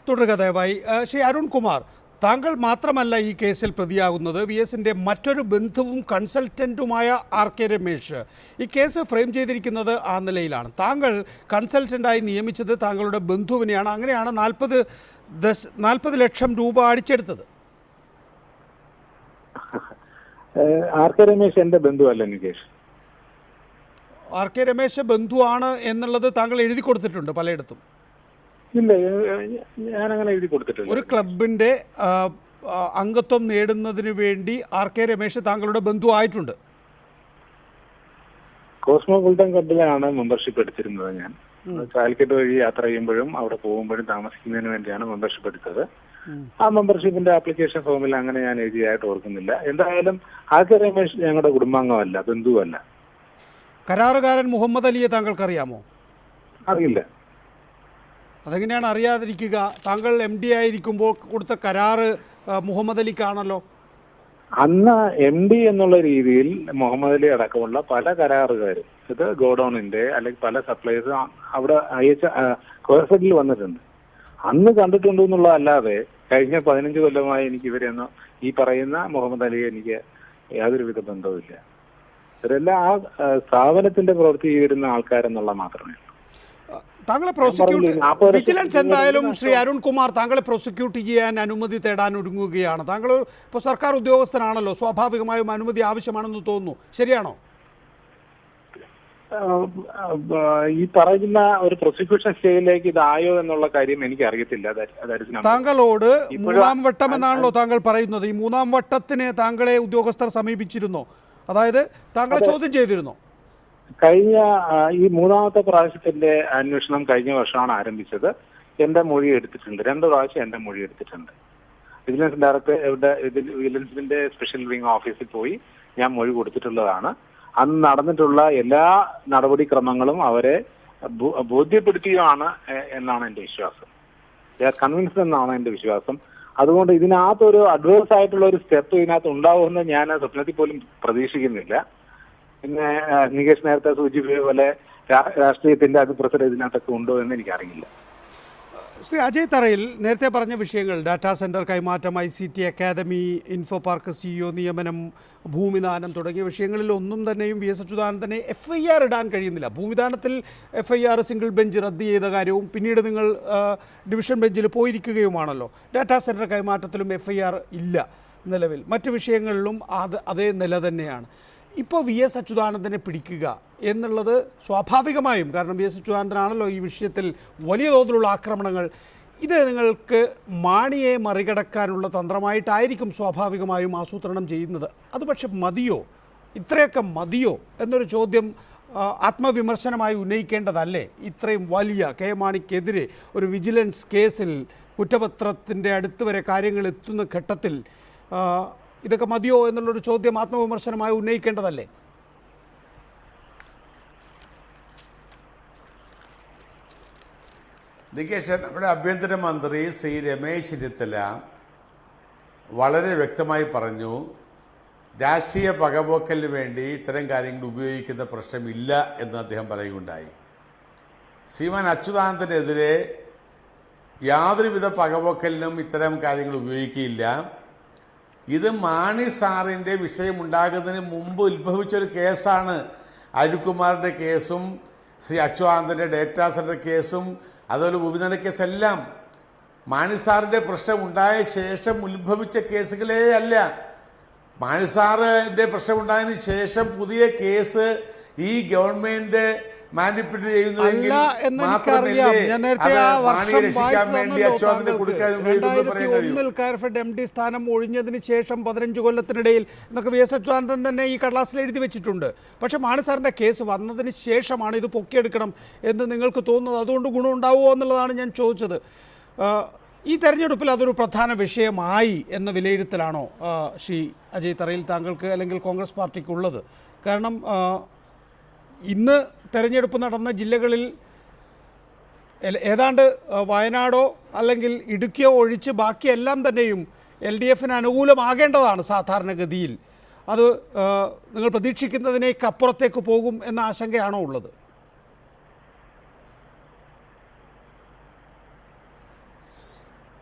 S1: തുടരുക ദയവായി. ശ്രീ അരുൺകുമാർ, താങ്കൾ മാത്രമല്ല ഈ കേസിൽ പ്രതിയാകുന്നത്. VSന്റെ മറ്റൊരു ബന്ധുവും കൺസൾട്ടൻറ്റുമായ RK രമേശ് ഈ കേസ് ഫ്രെയിം ചെയ്തിരിക്കുന്നത് ആ നിലയിലാണ്. താങ്കൾ കൺസൾട്ടൻ്റായി നിയമിച്ചത് താങ്കളുടെ ബന്ധുവിനെയാണ്. അങ്ങനെയാണ് 40 40 ലക്ഷം രൂപ അടിച്ചെടുത്തത്?
S5: ആർ കെ രമേശ് എന്റെ ബന്ധുവല്ല നികേഷ്.
S1: ആർ കെ രമേശ് ബന്ധുവാണ് എന്നുള്ളത് താങ്കൾ എഴുതി കൊടുത്തിട്ടുണ്ട് പലയിടത്തും.
S5: ഇല്ല, ഞാൻ അങ്ങനെ എഴുതി കൊടുത്തിട്ടില്ല.
S1: ഒരു ക്ലബിൻ്റെ അംഗത്വം നേടുന്നതിന് വേണ്ടി ആർ കെ രമേശ് താങ്കളുടെ ബന്ധു ആയിട്ടുണ്ട്.
S5: കോസ്മോപൊളിറ്റൻ ക്ലബിലാണ് മെമ്പർഷിപ്പ് എടുത്തിരുന്നത്. ഞാൻ കാലിക്കറ്റ് വഴി യാത്ര ചെയ്യുമ്പോഴും അവിടെ പോകുമ്പോഴും താമസിക്കുന്നതിന് വേണ്ടിയാണ് മെമ്പർഷിപ്പ് എടുത്തത്. ആ മെമ്പർഷിപ്പിന്റെ ആപ്ലിക്കേഷൻ ഫോമിൽ അങ്ങനെ ഞാൻ എഴുതിയായിട്ട് ഓർക്കുന്നില്ല. എന്തായാലും ആർ കെ രമേശ് ഞങ്ങളുടെ കുടുംബാംഗമല്ല, ബന്ധുവല്ല.
S1: കരാറുകാരൻ മുഹമ്മദ് അലിയെ താങ്കൾക്കറിയാമോ?
S5: അറിയില്ല.
S1: അതെങ്ങനെയാണ് അറിയാതിരിക്കുക? താങ്കൾ MD ആയിരിക്കുമ്പോൾ കൊടുത്ത കരാറ് മുഹമ്മദ് അലിക്കാണല്ലോ.
S5: അന്ന് MD എന്നുള്ള രീതിയിൽ മുഹമ്മദ് അലി അടക്കമുള്ള പല കരാറുകാരും ഇത് ഗോഡൌണിന്റെ അല്ലെങ്കിൽ പല സപ്ലൈസ് അവിടെ കോർഫെഡിൽ വന്നിട്ടുണ്ട്. അന്ന് കണ്ടിട്ടുണ്ട് എന്നുള്ളതല്ലാതെ കഴിഞ്ഞ 15 കൊല്ലമായി എനിക്ക് ഇവരെന്ന് ഈ പറയുന്ന മുഹമ്മദ് അലിയെ എനിക്ക് യാതൊരുവിധ ബന്ധവുമില്ല. ഇവരെല്ലാം ആ സ്ഥാപനത്തിന്റെ പ്രവൃത്തി ചെയ്തിരുന്ന ആൾക്കാരെന്നുള്ള മാത്രമേ.
S1: താങ്കളെ വിജിലൻസ് എന്തായാലും ശ്രീ അരുൺകുമാർ താങ്കളെ പ്രോസിക്യൂട്ട് ചെയ്യാൻ അനുമതി തേടാൻ ഒരുങ്ങുകയാണ്. താങ്കൾ ഇപ്പോൾ സർക്കാർ ഉദ്യോഗസ്ഥനാണല്ലോ, സ്വാഭാവികമായും അനുമതി ആവശ്യമാണെന്ന് തോന്നുന്നു. ശരിയാണോ?
S5: ഈ പറയുന്ന ഒരു പ്രോസിക്യൂഷൻ സ്റ്റേജിലേക്ക് ഇതായോ എന്നുള്ള കാര്യം എനിക്ക് അറിയത്തില്ല.
S1: താങ്കളോട് 3ാം വട്ടം എന്നാണല്ലോ താങ്കൾ പറയുന്നത്. ഈ 3ാം വട്ടത്തിന് താങ്കളെ ഉദ്യോഗസ്ഥർ സമീപിച്ചിരുന്നോ? അതായത് താങ്കളെ ചോദ്യം ചെയ്തിരുന്നോ?
S5: കഴിഞ്ഞ ഈ 3ാമത്തെ പ്രാവശ്യത്തിന്റെ അന്വേഷണം കഴിഞ്ഞ വർഷമാണ് ആരംഭിച്ചത്. എന്റെ മൊഴി എടുത്തിട്ടുണ്ട്. 2 പ്രാവശ്യം എന്റെ മൊഴി എടുത്തിട്ടുണ്ട്. വിജിലൻസ് ഡയറക്ടർ വിജിലൻസിന്റെ സ്പെഷ്യൽ വിംഗ് ഓഫീസിൽ പോയി ഞാൻ മൊഴി കൊടുത്തിട്ടുള്ളതാണ്. അന്ന് നടന്നിട്ടുള്ള എല്ലാ നടപടിക്രമങ്ങളും അവരെ ബോധ്യപ്പെടുത്തിയാണ് എന്നാണ് എന്റെ വിശ്വാസം. കൺവിൻസ്ഡ് എന്നാണ് എന്റെ വിശ്വാസം. അതുകൊണ്ട് ഇതിനകത്തൊരു അഡ്വേഴ്സ് ആയിട്ടുള്ള ഒരു സ്റ്റെപ്പ് ഇതിനകത്ത് ഉണ്ടാവുമെന്ന് ഞാൻ സ്വപ്നത്തിൽ പോലും പ്രതീക്ഷിക്കുന്നില്ല. പിന്നെ നികേഷ് നേരത്തെ സൂചിപ്പിച്ച പോലെ രാഷ്ട്രീയത്തിന്റെ അതിപ്രസരം ഇതിനകത്തൊക്കെ ഉണ്ടോ എന്ന് എനിക്കറിയില്ല.
S1: ശ്രീ അജയ് തറയിൽ നേരത്തെ പറഞ്ഞ വിഷയങ്ങൾ, ഡാറ്റാ സെൻറ്റർ കൈമാറ്റം, ICT അക്കാദമി, ഇൻഫോ പാർക്ക് CEO നിയമനം, ഭൂമിദാനം തുടങ്ങിയ വിഷയങ്ങളിൽ ഒന്നും തന്നെയും VS അച്യുതാനന്ദനെ FIR ഇടാൻ കഴിയുന്നില്ല. ഭൂമിദാനത്തിൽ FIR സിംഗിൾ ബെഞ്ച് റദ്ദ് ചെയ്ത കാര്യവും പിന്നീട് നിങ്ങൾ ഡിവിഷൻ ബെഞ്ചിൽ പോയിരിക്കുകയുമാണല്ലോ. ഡാറ്റാ സെൻറ്റർ കൈമാറ്റത്തിലും FIR ഇല്ല നിലവിൽ. മറ്റ് വിഷയങ്ങളിലും അതേ നില തന്നെയാണ്. ഇപ്പോൾ VS അച്യുതാനന്ദനെ പിടിക്കുക എന്നുള്ളത് സ്വാഭാവികമായും, കാരണം VS അച്യുതാനന്ദനാണല്ലോ ഈ വിഷയത്തിൽ വലിയ തോതിലുള്ള ആക്രമണങ്ങൾ, ഇത് നിങ്ങൾക്ക് മാണിയെ മറികടക്കാനുള്ള തന്ത്രമായിട്ടായിരിക്കും സ്വാഭാവികമായും ആസൂത്രണം ചെയ്യുന്നത്. അത് പക്ഷെ മതിയോ? ഇത്രയൊക്കെ മതിയോ എന്നൊരു ചോദ്യം ആത്മവിമർശനമായി ഉന്നയിക്കേണ്ടതല്ലേ? ഇത്രയും വലിയ കെ മാണിക്കെതിരെ ഒരു വിജിലൻസ് കേസിൽ കുറ്റപത്രത്തിൻ്റെ അടുത്ത് വരെ കാര്യങ്ങൾ എത്തുന്ന ഘട്ടത്തിൽ ഇതൊക്കെ മതിയോ എന്നുള്ളൊരു ചോദ്യം ആത്മവിമർശനമായി ഉന്നയിക്കേണ്ടതല്ലേ?
S6: നികേഷ്, നമ്മുടെ ആഭ്യന്തരമന്ത്രി ശ്രീ രമേശ് ചെന്നിത്തല വളരെ വ്യക്തമായി പറഞ്ഞു, രാഷ്ട്രീയ പകപോക്കലിന് വേണ്ടി ഇത്തരം കാര്യങ്ങൾ ഉപയോഗിക്കുന്ന പ്രശ്നമില്ല എന്ന് അദ്ദേഹം പറയുകയുണ്ടായി. ശ്രീമാൻ അച്യുതാനന്ദനെതിരെ യാതൊരുവിധ പകപോക്കലിനും ഇത്തരം കാര്യങ്ങൾ ഉപയോഗിക്കുകയില്ല. ഇത് മാണി സാറിൻ്റെ വിഷയമുണ്ടാകുന്നതിന് മുമ്പ് ഉത്ഭവിച്ചൊരു കേസാണ്. അരുൺകുമാറിൻ്റെ കേസും ശ്രീ അച്യുതാനന്ദൻ്റെ ഡേറ്റാ സെൻറ്റർ കേസും അതുപോലെ ഭൂമിദാന കേസെല്ലാം മാണി സാറിൻ്റെ പ്രശ്നം ഉണ്ടായ ശേഷം ഉത്ഭവിച്ച കേസുകളേ അല്ല. മാണി സാറിൻ്റെ പ്രശ്നമുണ്ടായതിനു ശേഷം പുതിയ കേസ് ഈ ഗവൺമെൻറ് മാനിപ്പുലേറ്റ് ചെയ്യുന്നുവെങ്കിൽ
S1: എനിക്കറിയാം. ഞാൻ നേരത്തെ ആ വർഷം വായിച്ചു തന്നല്ലോ താങ്കൾക്ക്. 2001 കയർഫെഡ് MD സ്ഥാനം ഒഴിഞ്ഞതിന് ശേഷം 15 കൊല്ലത്തിനിടയിൽ എന്നൊക്കെ VS അച്യുതാനന്ദൻ തന്നെ ഈ കടലാസിൽ എഴുതി വെച്ചിട്ടുണ്ട്. പക്ഷേ മാണി സാറിൻ്റെ കേസ് വന്നതിന് ശേഷമാണ് ഇത് പൊക്കിയെടുക്കണം എന്ന് നിങ്ങൾക്ക് തോന്നുന്നത്. അതുകൊണ്ട് ഗുണമുണ്ടാവുമോ എന്നുള്ളതാണ് ഞാൻ ചോദിച്ചത്. ഈ തെരഞ്ഞെടുപ്പിൽ അതൊരു പ്രധാന വിഷയമായി എന്ന വിലയിരുത്തലാണോ ശ്രീ അജയ് തറയിൽ താങ്കൾക്ക് അല്ലെങ്കിൽ കോൺഗ്രസ് പാർട്ടിക്കുള്ളത്? കാരണം ഇന്ന് തെരഞ്ഞെടുപ്പ് നടന്ന ജില്ലകളിൽ ഏതാണ്ട് വയനാടോ അല്ലെങ്കിൽ ഇടുക്കിയോ ഒഴിച്ച് ബാക്കിയെല്ലാം തന്നെയും LDFന് അനുകൂലമാകേണ്ടതാണ് സാധാരണഗതിയിൽ. അത് നിങ്ങൾ പ്രതീക്ഷിക്കുന്നതിനേക്കപ്പുറത്തേക്ക് പോകും എന്ന ആശങ്കയാണോ ഉള്ളത്?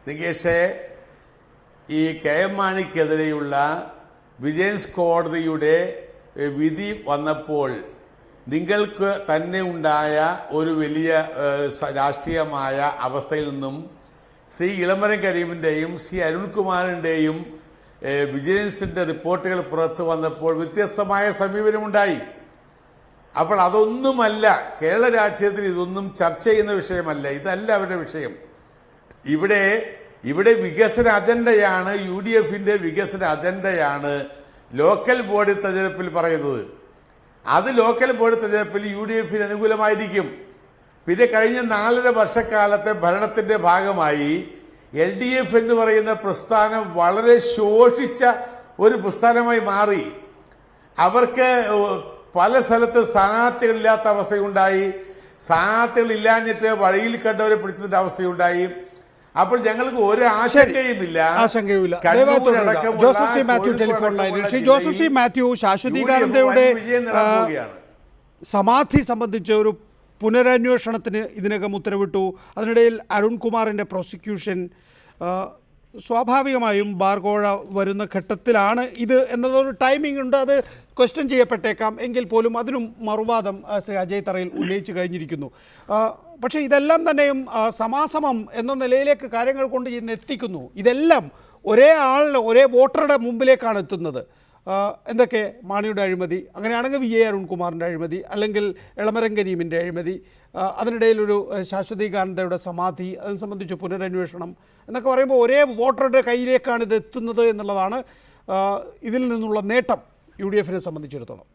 S6: നികേഷേ, ഈ KM മാണിക്കെതിരെയുള്ള വിജിലൻസ് കോടതിയുടെ വിധി വന്നപ്പോൾ നിങ്ങൾക്ക് തന്നെ ഉണ്ടായ ഒരു വലിയ രാഷ്ട്രീയമായ അവസ്ഥയിൽ നിന്നും ശ്രീ ഇളമരം കരീമിൻ്റെയും ശ്രീ അരുൺകുമാറിൻ്റെയും വിജിലൻസിൻ്റെ റിപ്പോർട്ടുകൾ പുറത്തു വന്നപ്പോൾ വ്യത്യസ്തമായ സമീപനമുണ്ടായി. അപ്പോൾ അതൊന്നുമല്ല, കേരള രാഷ്ട്രീയത്തിൽ ഇതൊന്നും ചർച്ച ചെയ്യുന്ന വിഷയമല്ല, ഇതല്ല അവരുടെ വിഷയം. ഇവിടെ വികസന അജണ്ടയാണ്, UDFിൻ്റെ വികസന അജണ്ടയാണ് ലോക്കൽ ബോഡി തെരഞ്ഞെടുപ്പിൽ പറയുന്നത്. അത് ലോക്കൽ ബോഡി തെരഞ്ഞെടുപ്പിൽ UDFിന് അനുകൂലമായിരിക്കും. പിന്നെ കഴിഞ്ഞ 4.5 വർഷക്കാലത്തെ ഭരണത്തിൻ്റെ ഭാഗമായി LDF എന്ന് പറയുന്ന പ്രസ്ഥാനം വളരെ ശോഷിച്ച ഒരു പ്രസ്ഥാനമായി മാറി. അവർക്ക് പല സ്ഥലത്ത് സ്ഥാനാർത്ഥികളില്ലാത്ത അവസ്ഥയുണ്ടായി, സ്ഥാനാർത്ഥികളില്ലാഞ്ഞിട്ട് വഴിയിൽ കണ്ടവരെ പിടിച്ചതിൻ്റെ അവസ്ഥയുണ്ടായി. അപ്പോൾ ഞങ്ങൾക്ക് ഒരു ആശങ്കയുമില്ല.
S1: ജോസഫ് സി മാത്യു ടെലിഫോൺ ലൈനിൽ. ശ്രീ ജോസഫ് സി മാത്യു, ശാശ്വതീകാനന്ദയുടെ സമാധി സംബന്ധിച്ച് ഒരു പുനരന്വേഷണത്തിന് ഇതിനകം ഉത്തരവിട്ടു. അതിനിടയിൽ അരുൺകുമാറിൻ്റെ പ്രോസിക്യൂഷൻ സ്വാഭാവികമായും ബാർകോഴ വരുന്ന ഘട്ടത്തിലാണ് ഇത് എന്നതൊരു ടൈമിംഗ് ഉണ്ട്. അത് ക്വസ്റ്റ്യൻ ചെയ്യപ്പെട്ടേക്കാം. എങ്കിൽ പോലും അതിനും മറുവാദം ശ്രീ അജയ് തറയിൽ ഉന്നയിച്ചു കഴിഞ്ഞിരിക്കുന്നു. പക്ഷേ ഇതെല്ലാം തന്നെയും സമാസമം എന്ന നിലയിലേക്ക് കാര്യങ്ങൾ കൊണ്ട് എത്തിക്കുന്നു. ഇതെല്ലാം ഒരേ ആളുടെ ഒരേ വോട്ടറുടെ മുമ്പിലേക്കാണ് എത്തുന്നത്. എന്തൊക്കെ മാണിയുടെ അഴിമതി, അങ്ങനെയാണെങ്കിൽ VA അരുൺകുമാറിൻ്റെ അഴിമതി, അല്ലെങ്കിൽ ഇളമരം കരീമിൻ്റെ അഴിമതി, അതിനിടയിലൊരു ശാശ്വതീകാനന്ദയുടെ സമാധി, അതിനെ സംബന്ധിച്ച് പുനരന്വേഷണം എന്നൊക്കെ പറയുമ്പോൾ ഒരേ വോട്ടറുടെ കയ്യിലേക്കാണ് ഇത് എത്തുന്നത് എന്നുള്ളതാണ് ഇതിൽ നിന്നുള്ള നേട്ടം UDFിനെ സംബന്ധിച്ചിടത്തോളം.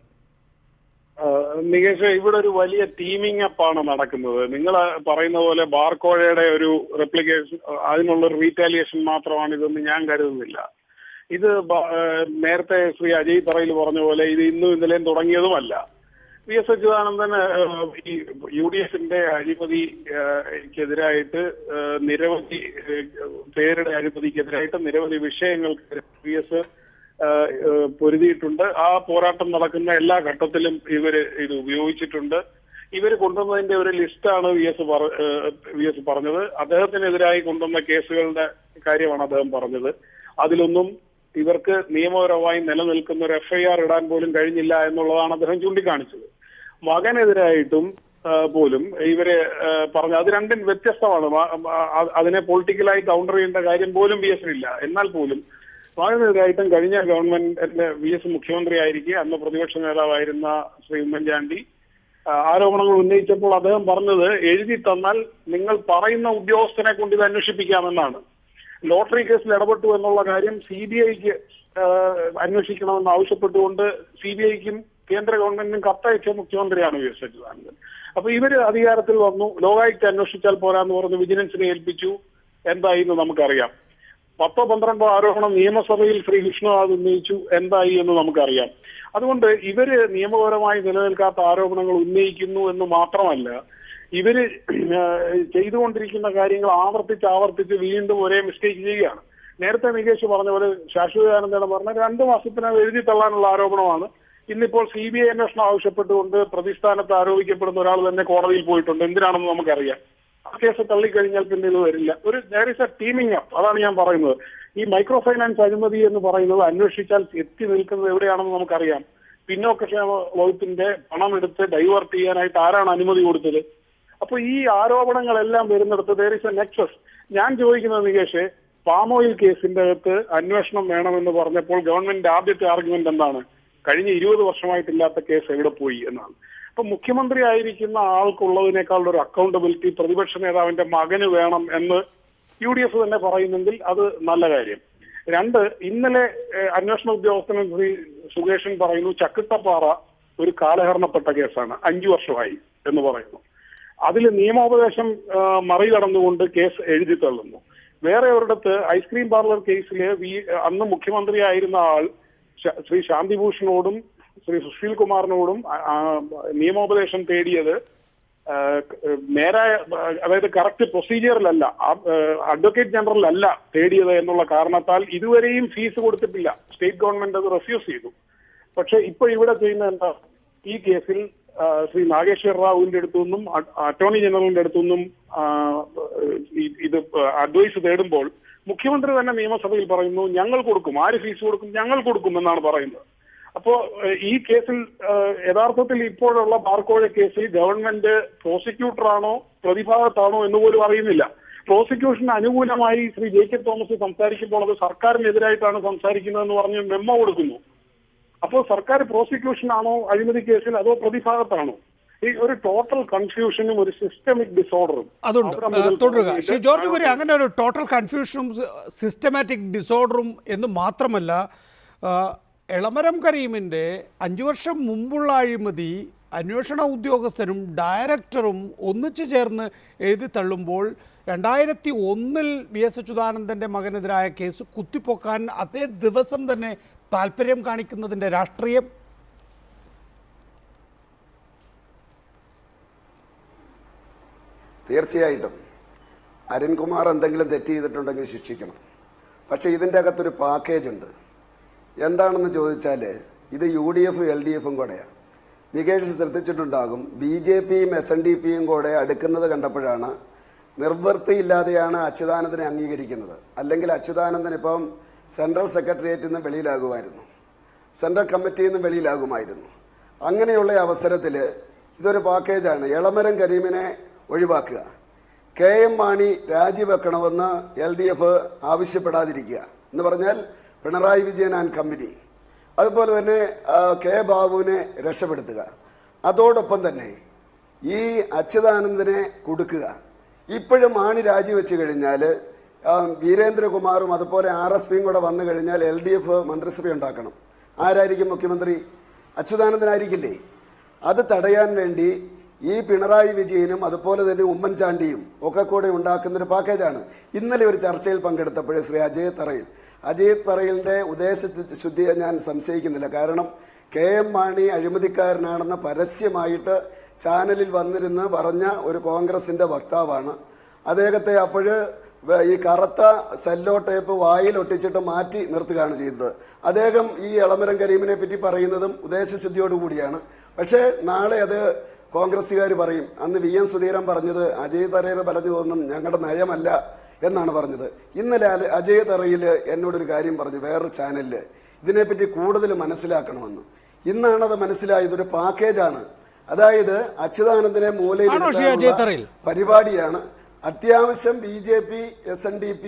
S7: നികേഷ്, ഇവിടെ ഒരു വലിയ ടീമിംഗ് അപ്പാണ് നടക്കുന്നത്. നിങ്ങൾ പറയുന്ന പോലെ ബാർകോഴയുടെ ഒരു റെപ്ലിക്കേഷൻ, അതിനുള്ളൊരു റീറ്റാലിയേഷൻ മാത്രമാണ് ഇതെന്ന് ഞാൻ കരുതുന്നില്ല. ഇത് നേരത്തെ ശ്രീ അജയ് തറയിൽ പറഞ്ഞ പോലെ ഇത് ഇന്നും ഇന്നലെയും തുടങ്ങിയതുമല്ല. VS അച്യുതാനന്ദൻ ഈ UDFിന്റെ അഴിമതിക്കെതിരായിട്ട് നിരവധി പേരുടെ അഴിമതിക്കെതിരായിട്ട് നിരവധി വിഷയങ്ങൾക്ക് VS പൊരുതിയിട്ടുണ്ട്. ആ പോരാട്ടം നടക്കുന്ന എല്ലാ ഘട്ടത്തിലും ഇവര് ഇത് ഉപയോഗിച്ചിട്ടുണ്ട്. ഇവർ കൊണ്ടുവന്നതിന്റെ ഒരു ലിസ്റ്റാണ് VS പറഞ്ഞത്. അദ്ദേഹത്തിനെതിരായി കൊണ്ടുവന്ന കേസുകളുടെ കാര്യമാണ് അദ്ദേഹം പറഞ്ഞത്. അതിലൊന്നും ഇവർക്ക് നിയമപരമായി നിലനിൽക്കുന്ന ഒരു FIR ഇടാൻ പോലും കഴിഞ്ഞില്ല എന്നുള്ളതാണ് അദ്ദേഹം ചൂണ്ടിക്കാണിച്ചത്. മകനെതിരായിട്ടും പോലും ഇവര് പറഞ്ഞു. അത് രണ്ടും വ്യത്യസ്തമാണ്. അതിനെ പൊളിറ്റിക്കലായി കൗണ്ടർ ചെയ്യേണ്ട കാര്യം പോലും VSനില്ല. എന്നാൽ പോലും മകനെതിരായിട്ടും കഴിഞ്ഞ ഗവൺമെന്റിന്റെ VS മുഖ്യമന്ത്രി ആയിരിക്കെ അന്ന് പ്രതിപക്ഷ നേതാവായിരുന്ന ശ്രീ ഉമ്മൻചാണ്ടി ആരോപണങ്ങൾ ഉന്നയിച്ചപ്പോൾ അദ്ദേഹം പറഞ്ഞത്, എഴുതി തന്നാൽ നിങ്ങൾ പറയുന്ന ഉദ്യോഗസ്ഥനെ കൊണ്ട് ഇത് അന്വേഷിപ്പിക്കാമെന്നാണ്. ലോട്ടറി കേസിൽ ഇടപെട്ടു എന്നുള്ള കാര്യം CBIക്ക് അന്വേഷിക്കണമെന്ന് ആവശ്യപ്പെട്ടുകൊണ്ട് CBIക്കും കേന്ദ്ര ഗവൺമെന്റിനും കത്തയച്ച മുഖ്യമന്ത്രിയാണ് VS അച്യുതാനന്ദൻ. അപ്പൊ ഇവര് അധികാരത്തിൽ വന്നു, ലോകായുക്ത അന്വേഷിച്ചാൽ പോരാന്ന് പറഞ്ഞ് വിജിലൻസിനെ ഏൽപ്പിച്ചു. എന്തായി എന്ന് നമുക്കറിയാം. 10-12 ആരോപണം നിയമസഭയിൽ ശ്രീ വിഷ്ണുനാഥ് ഉന്നയിച്ചു. എന്തായി എന്ന് നമുക്കറിയാം. അതുകൊണ്ട് ഇവര് നിയമപരമായി നിലനിൽക്കാത്ത ആരോപണങ്ങൾ ഉന്നയിക്കുന്നു എന്ന് മാത്രമല്ല, ഇവര് ചെയ്തുകൊണ്ടിരിക്കുന്ന കാര്യങ്ങൾ ആവർത്തിച്ച് വീണ്ടും ഒരേ മിസ്റ്റേക്ക് ചെയ്യുകയാണ്. നേരത്തെ നികേഷ് പറഞ്ഞ പോലെ ശാശ്വതാനന്ദൻ പറഞ്ഞ 2 മാസത്തിനകം എഴുതി തള്ളാനുള്ള ആരോപണമാണ്. ഇന്നിപ്പോൾ CBI അന്വേഷണം ആവശ്യപ്പെട്ടുകൊണ്ട് പ്രതിസ്ഥാനത്ത് ആരോപിക്കപ്പെടുന്ന ഒരാൾ തന്നെ കോടതിയിൽ പോയിട്ടുണ്ട്. എന്തിനാണെന്ന് നമുക്കറിയാം. ആ കേസ് തള്ളിക്കഴിഞ്ഞാൽ പിന്നെ ഇത് വരില്ല. there is a teaming up. അതാണ് ഞാൻ പറയുന്നത്. ഈ മൈക്രോ ഫൈനാൻസ് അഴിമതി എന്ന് പറയുന്നത് അന്വേഷിച്ചാൽ എത്തി നിൽക്കുന്നത് എവിടെയാണെന്ന് നമുക്കറിയാം. പിന്നോക്കക്ഷേമ വകുപ്പിന്റെ പണം എടുത്ത് ഡൈവേർട്ട് ചെയ്യാനായിട്ട് ആരാണ് അനുമതി കൊടുത്തത്? അപ്പൊ ഈ ആരോപണങ്ങളെല്ലാം വരുന്നിടത്ത് there is a nexus. ഞാൻ ചോദിക്കുന്നത് നികേഷ്, പാം ഓയിൽ കേസിന്റെ അകത്ത് അന്വേഷണം വേണമെന്ന് പറഞ്ഞപ്പോൾ ഗവൺമെന്റിന്റെ ആദ്യത്തെ ആർഗ്യുമെന്റ് എന്താണ്? കഴിഞ്ഞ 20 വർഷമായിട്ടില്ലാത്ത കേസ് എവിടെ പോയി എന്നാണ്. അപ്പൊ മുഖ്യമന്ത്രി ആയിരിക്കുന്ന ആൾക്കുള്ളതിനേക്കാൾ ഒരു അക്കൗണ്ടബിലിറ്റി പ്രതിപക്ഷ നേതാവിന്റെ മകന് വേണം എന്ന് UDF തന്നെ പറയുന്നെങ്കിൽ അത് നല്ല കാര്യം. 2, ഇന്നലെ അന്വേഷണ ഉദ്യോഗസ്ഥനും ശ്രീ സുകേഷൻ പറയുന്നു ചക്കിട്ടപ്പാറ ഒരു കാലഹരണപ്പെട്ട കേസാണ്, 5 വർഷമായി എന്ന് പറയുന്നു. അതിൽ നിയമോപദേശം മറികടന്നുകൊണ്ട് കേസ് എഴുതി തള്ളുന്നു. വേറെ ഒരിടത്ത് ഐസ്ക്രീം പാർലർ കേസില് അന്ന് മുഖ്യമന്ത്രിയായിരുന്ന ആൾ ശ്രീ ശാന്തിഭൂഷണോടും ശ്രീ സുശീൽ കുമാറിനോടും നിയമോപദേശം തേടിയത് നേരായ, അതായത് കറക്റ്റ് പ്രൊസീജിയറിലല്ല, അഡ്വക്കേറ്റ് ജനറലല്ല തേടിയത് എന്നുള്ള കാരണത്താൽ ഇതുവരെയും ഫീസ് കൊടുത്തിട്ടില്ല. സ്റ്റേറ്റ് ഗവൺമെന്റ് അത് റെഫ്യൂസ് ചെയ്തു. പക്ഷെ ഇപ്പൊ ഇവിടെ ചെയ്യുന്ന എന്താ, ഈ കേസിൽ ശ്രീ നാഗേശ്വർ റാവുവിന്റെ അടുത്തുനിന്നും അറ്റോർണി ജനറലിന്റെ അടുത്തുനിന്നും ഇത് അഡ്വൈസ് തേടുമ്പോൾ മുഖ്യമന്ത്രി തന്നെ നിയമസഭയിൽ പറയുന്നു ഞങ്ങൾ കൊടുക്കും. ആര് ഫീസ് കൊടുക്കും? ഞങ്ങൾ കൊടുക്കും എന്നാണ് പറയുന്നത്. അപ്പോ ഈ കേസിൽ യഥാർത്ഥത്തിൽ ഇപ്പോഴുള്ള ബാർക്കോഴ കേസിൽ ഗവൺമെന്റ് പ്രോസിക്യൂട്ടറാണോ പ്രതിഭാഗത്താണോ എന്ന് പോലും അറിയുന്നില്ല. പ്രോസിക്യൂഷന് അനുകൂലമായി ശ്രീ ജേക്കബ് തോമസ് സംസാരിക്കുമ്പോൾ അത് സർക്കാരിനെതിരായിട്ടാണ് സംസാരിക്കുന്നതെന്ന് പറഞ്ഞ് മെമ്മോ കൊടുക്കുന്നു. അപ്പോൾ സർക്കാർ പ്രോസിക്യൂഷൻ ആണോ അഴിമതി കേസിൽ, അതോ പ്രതിഭാഗത്താണോ? ഈ ഒരു ടോട്ടൽ കൺഫ്യൂഷനും ഒരു സിസ്റ്റമിക് ഡിസോർഡറും
S1: അതുണ്ട്. തുടരുക ശ്രീ ജോർജ് കുര്യൻ. അങ്ങനെ ഒരു ടോട്ടൽ കൺഫ്യൂഷനും സിസ്റ്റമാറ്റിക് ഡിസോർഡറും എന്ന് മാത്രമല്ല, എളമരം കരീമിൻ്റെ 5 വർഷം മുമ്പുള്ള അഴിമതി അന്വേഷണ ഉദ്യോഗസ്ഥരും ഡയറക്ടറും ഒന്നിച്ചു ചേർന്ന് എഴുതി തള്ളുമ്പോൾ 2001 VS അച്യുതാനന്ദൻ്റെ മകനെതിരായ കേസ് കുത്തിപ്പൊക്കാൻ അതേ ദിവസം തന്നെ താല്പര്യം കാണിക്കുന്നതിൻ്റെ രാഷ്ട്രീയം.
S8: തീർച്ചയായിട്ടും അരുൺകുമാർ എന്തെങ്കിലും തെറ്റ് ചെയ്തിട്ടുണ്ടെങ്കിൽ ശിക്ഷിക്കണം. പക്ഷേ ഇതിൻ്റെ അകത്തൊരു പാക്കേജ് ഉണ്ട്. എന്താണെന്ന് ചോദിച്ചാൽ ഇത് UDF LDFും കൂടെയാണ്. നികേഷ് ശ്രദ്ധിച്ചിട്ടുണ്ടാകും, BJPയും SNDPയും കൂടെ അടുക്കുന്നത് കണ്ടപ്പോഴാണ് നിർവൃത്തിയില്ലാതെയാണ് അച്യുതാനന്ദനെ അംഗീകരിക്കുന്നത്. അല്ലെങ്കിൽ അച്യുതാനന്ദൻ ഇപ്പം സെൻട്രൽ സെക്രട്ടേറിയറ്റിൽ നിന്ന് വെളിയിലാകുമായിരുന്നു, സെൻട്രൽ കമ്മിറ്റിയിൽ നിന്ന് വെളിയിലാകുമായിരുന്നു. അങ്ങനെയുള്ള അവസരത്തിൽ ഇതൊരു പാക്കേജാണ്. എളമരം കരീമിനെ ഒഴിവാക്കുക, KM മാണി രാജിവെക്കണമെന്ന് LDF ആവശ്യപ്പെടാതിരിക്കുക എന്ന് പറഞ്ഞാൽ പിണറായി വിജയൻ ആൻഡ് കമ്പനി, അതുപോലെ തന്നെ K ബാബുവിനെ രക്ഷപ്പെടുത്തുക. അതോടൊപ്പം തന്നെ ഈ അച്യുതാനന്ദനെ കൊടുക്കുക. ഇപ്പോഴും മാണി രാജിവെച്ച് കഴിഞ്ഞാൽ വീരേന്ദ്രകുമാറും അതുപോലെ RSPയും കൂടെ വന്നു കഴിഞ്ഞാൽ LDF മന്ത്രിസഭ ഉണ്ടാക്കണം. ആരായിരിക്കും മുഖ്യമന്ത്രി? അച്യുതാനന്ദനായിരിക്കില്ലേ? അത് തടയാൻ വേണ്ടി ഈ പിണറായി വിജയനും അതുപോലെ തന്നെ ഉമ്മൻചാണ്ടിയും ഒക്കെ കൂടെ ഉണ്ടാക്കുന്നൊരു പാക്കേജാണ്. ഇന്നലെ ഒരു ചർച്ചയിൽ പങ്കെടുത്തപ്പോഴേ ശ്രീ അജയ് തറയിലിൻ്റെ ഉദ്ദേശശുദ്ധിയെ ഞാൻ സംശയിക്കുന്നില്ല. കാരണം KM മാണി അഴിമതിക്കാരനാണെന്ന് പരസ്യമായിട്ട് ചാനലിൽ വന്നിരുന്ന് പറഞ്ഞ ഒരു കോൺഗ്രസിൻ്റെ വക്താവാണ്. അദ്ദേഹത്തെ അപ്പോൾ ഈ കറുത്ത സെല്ലോ ടേപ്പ് വായിൽ ഒട്ടിച്ചിട്ട് മാറ്റി നിർത്തുകയാണ് ചെയ്തത്. അദ്ദേഹം ഈ എളമരം കരീമിനെ പറ്റി പറയുന്നതും ഉദ്ദേശശുദ്ധിയോടുകൂടിയാണ്. പക്ഷേ നാളെ അത് കോൺഗ്രസ്സുകാർ പറയും, അന്ന് VM സുധീരൻ പറഞ്ഞത് അജയ് തറയിൽ പറഞ്ഞു പോകുന്നു ഞങ്ങളുടെ നയമല്ല എന്നാണ് പറഞ്ഞത്. ഇന്നലെ അജയ് തറയിൽ എന്നോടൊരു കാര്യം പറഞ്ഞു വേറൊരു ചാനലിൽ, ഇതിനെപ്പറ്റി കൂടുതൽ മനസ്സിലാക്കണമെന്ന്. ഇന്നാണത് മനസ്സിലായത്, ഒരു പാക്കേജാണ്. അതായത് അച്യുതാനന്ദനെ മൂലയിൽ പരിപാടിയാണ്. അത്യാവശ്യം BJP SNDP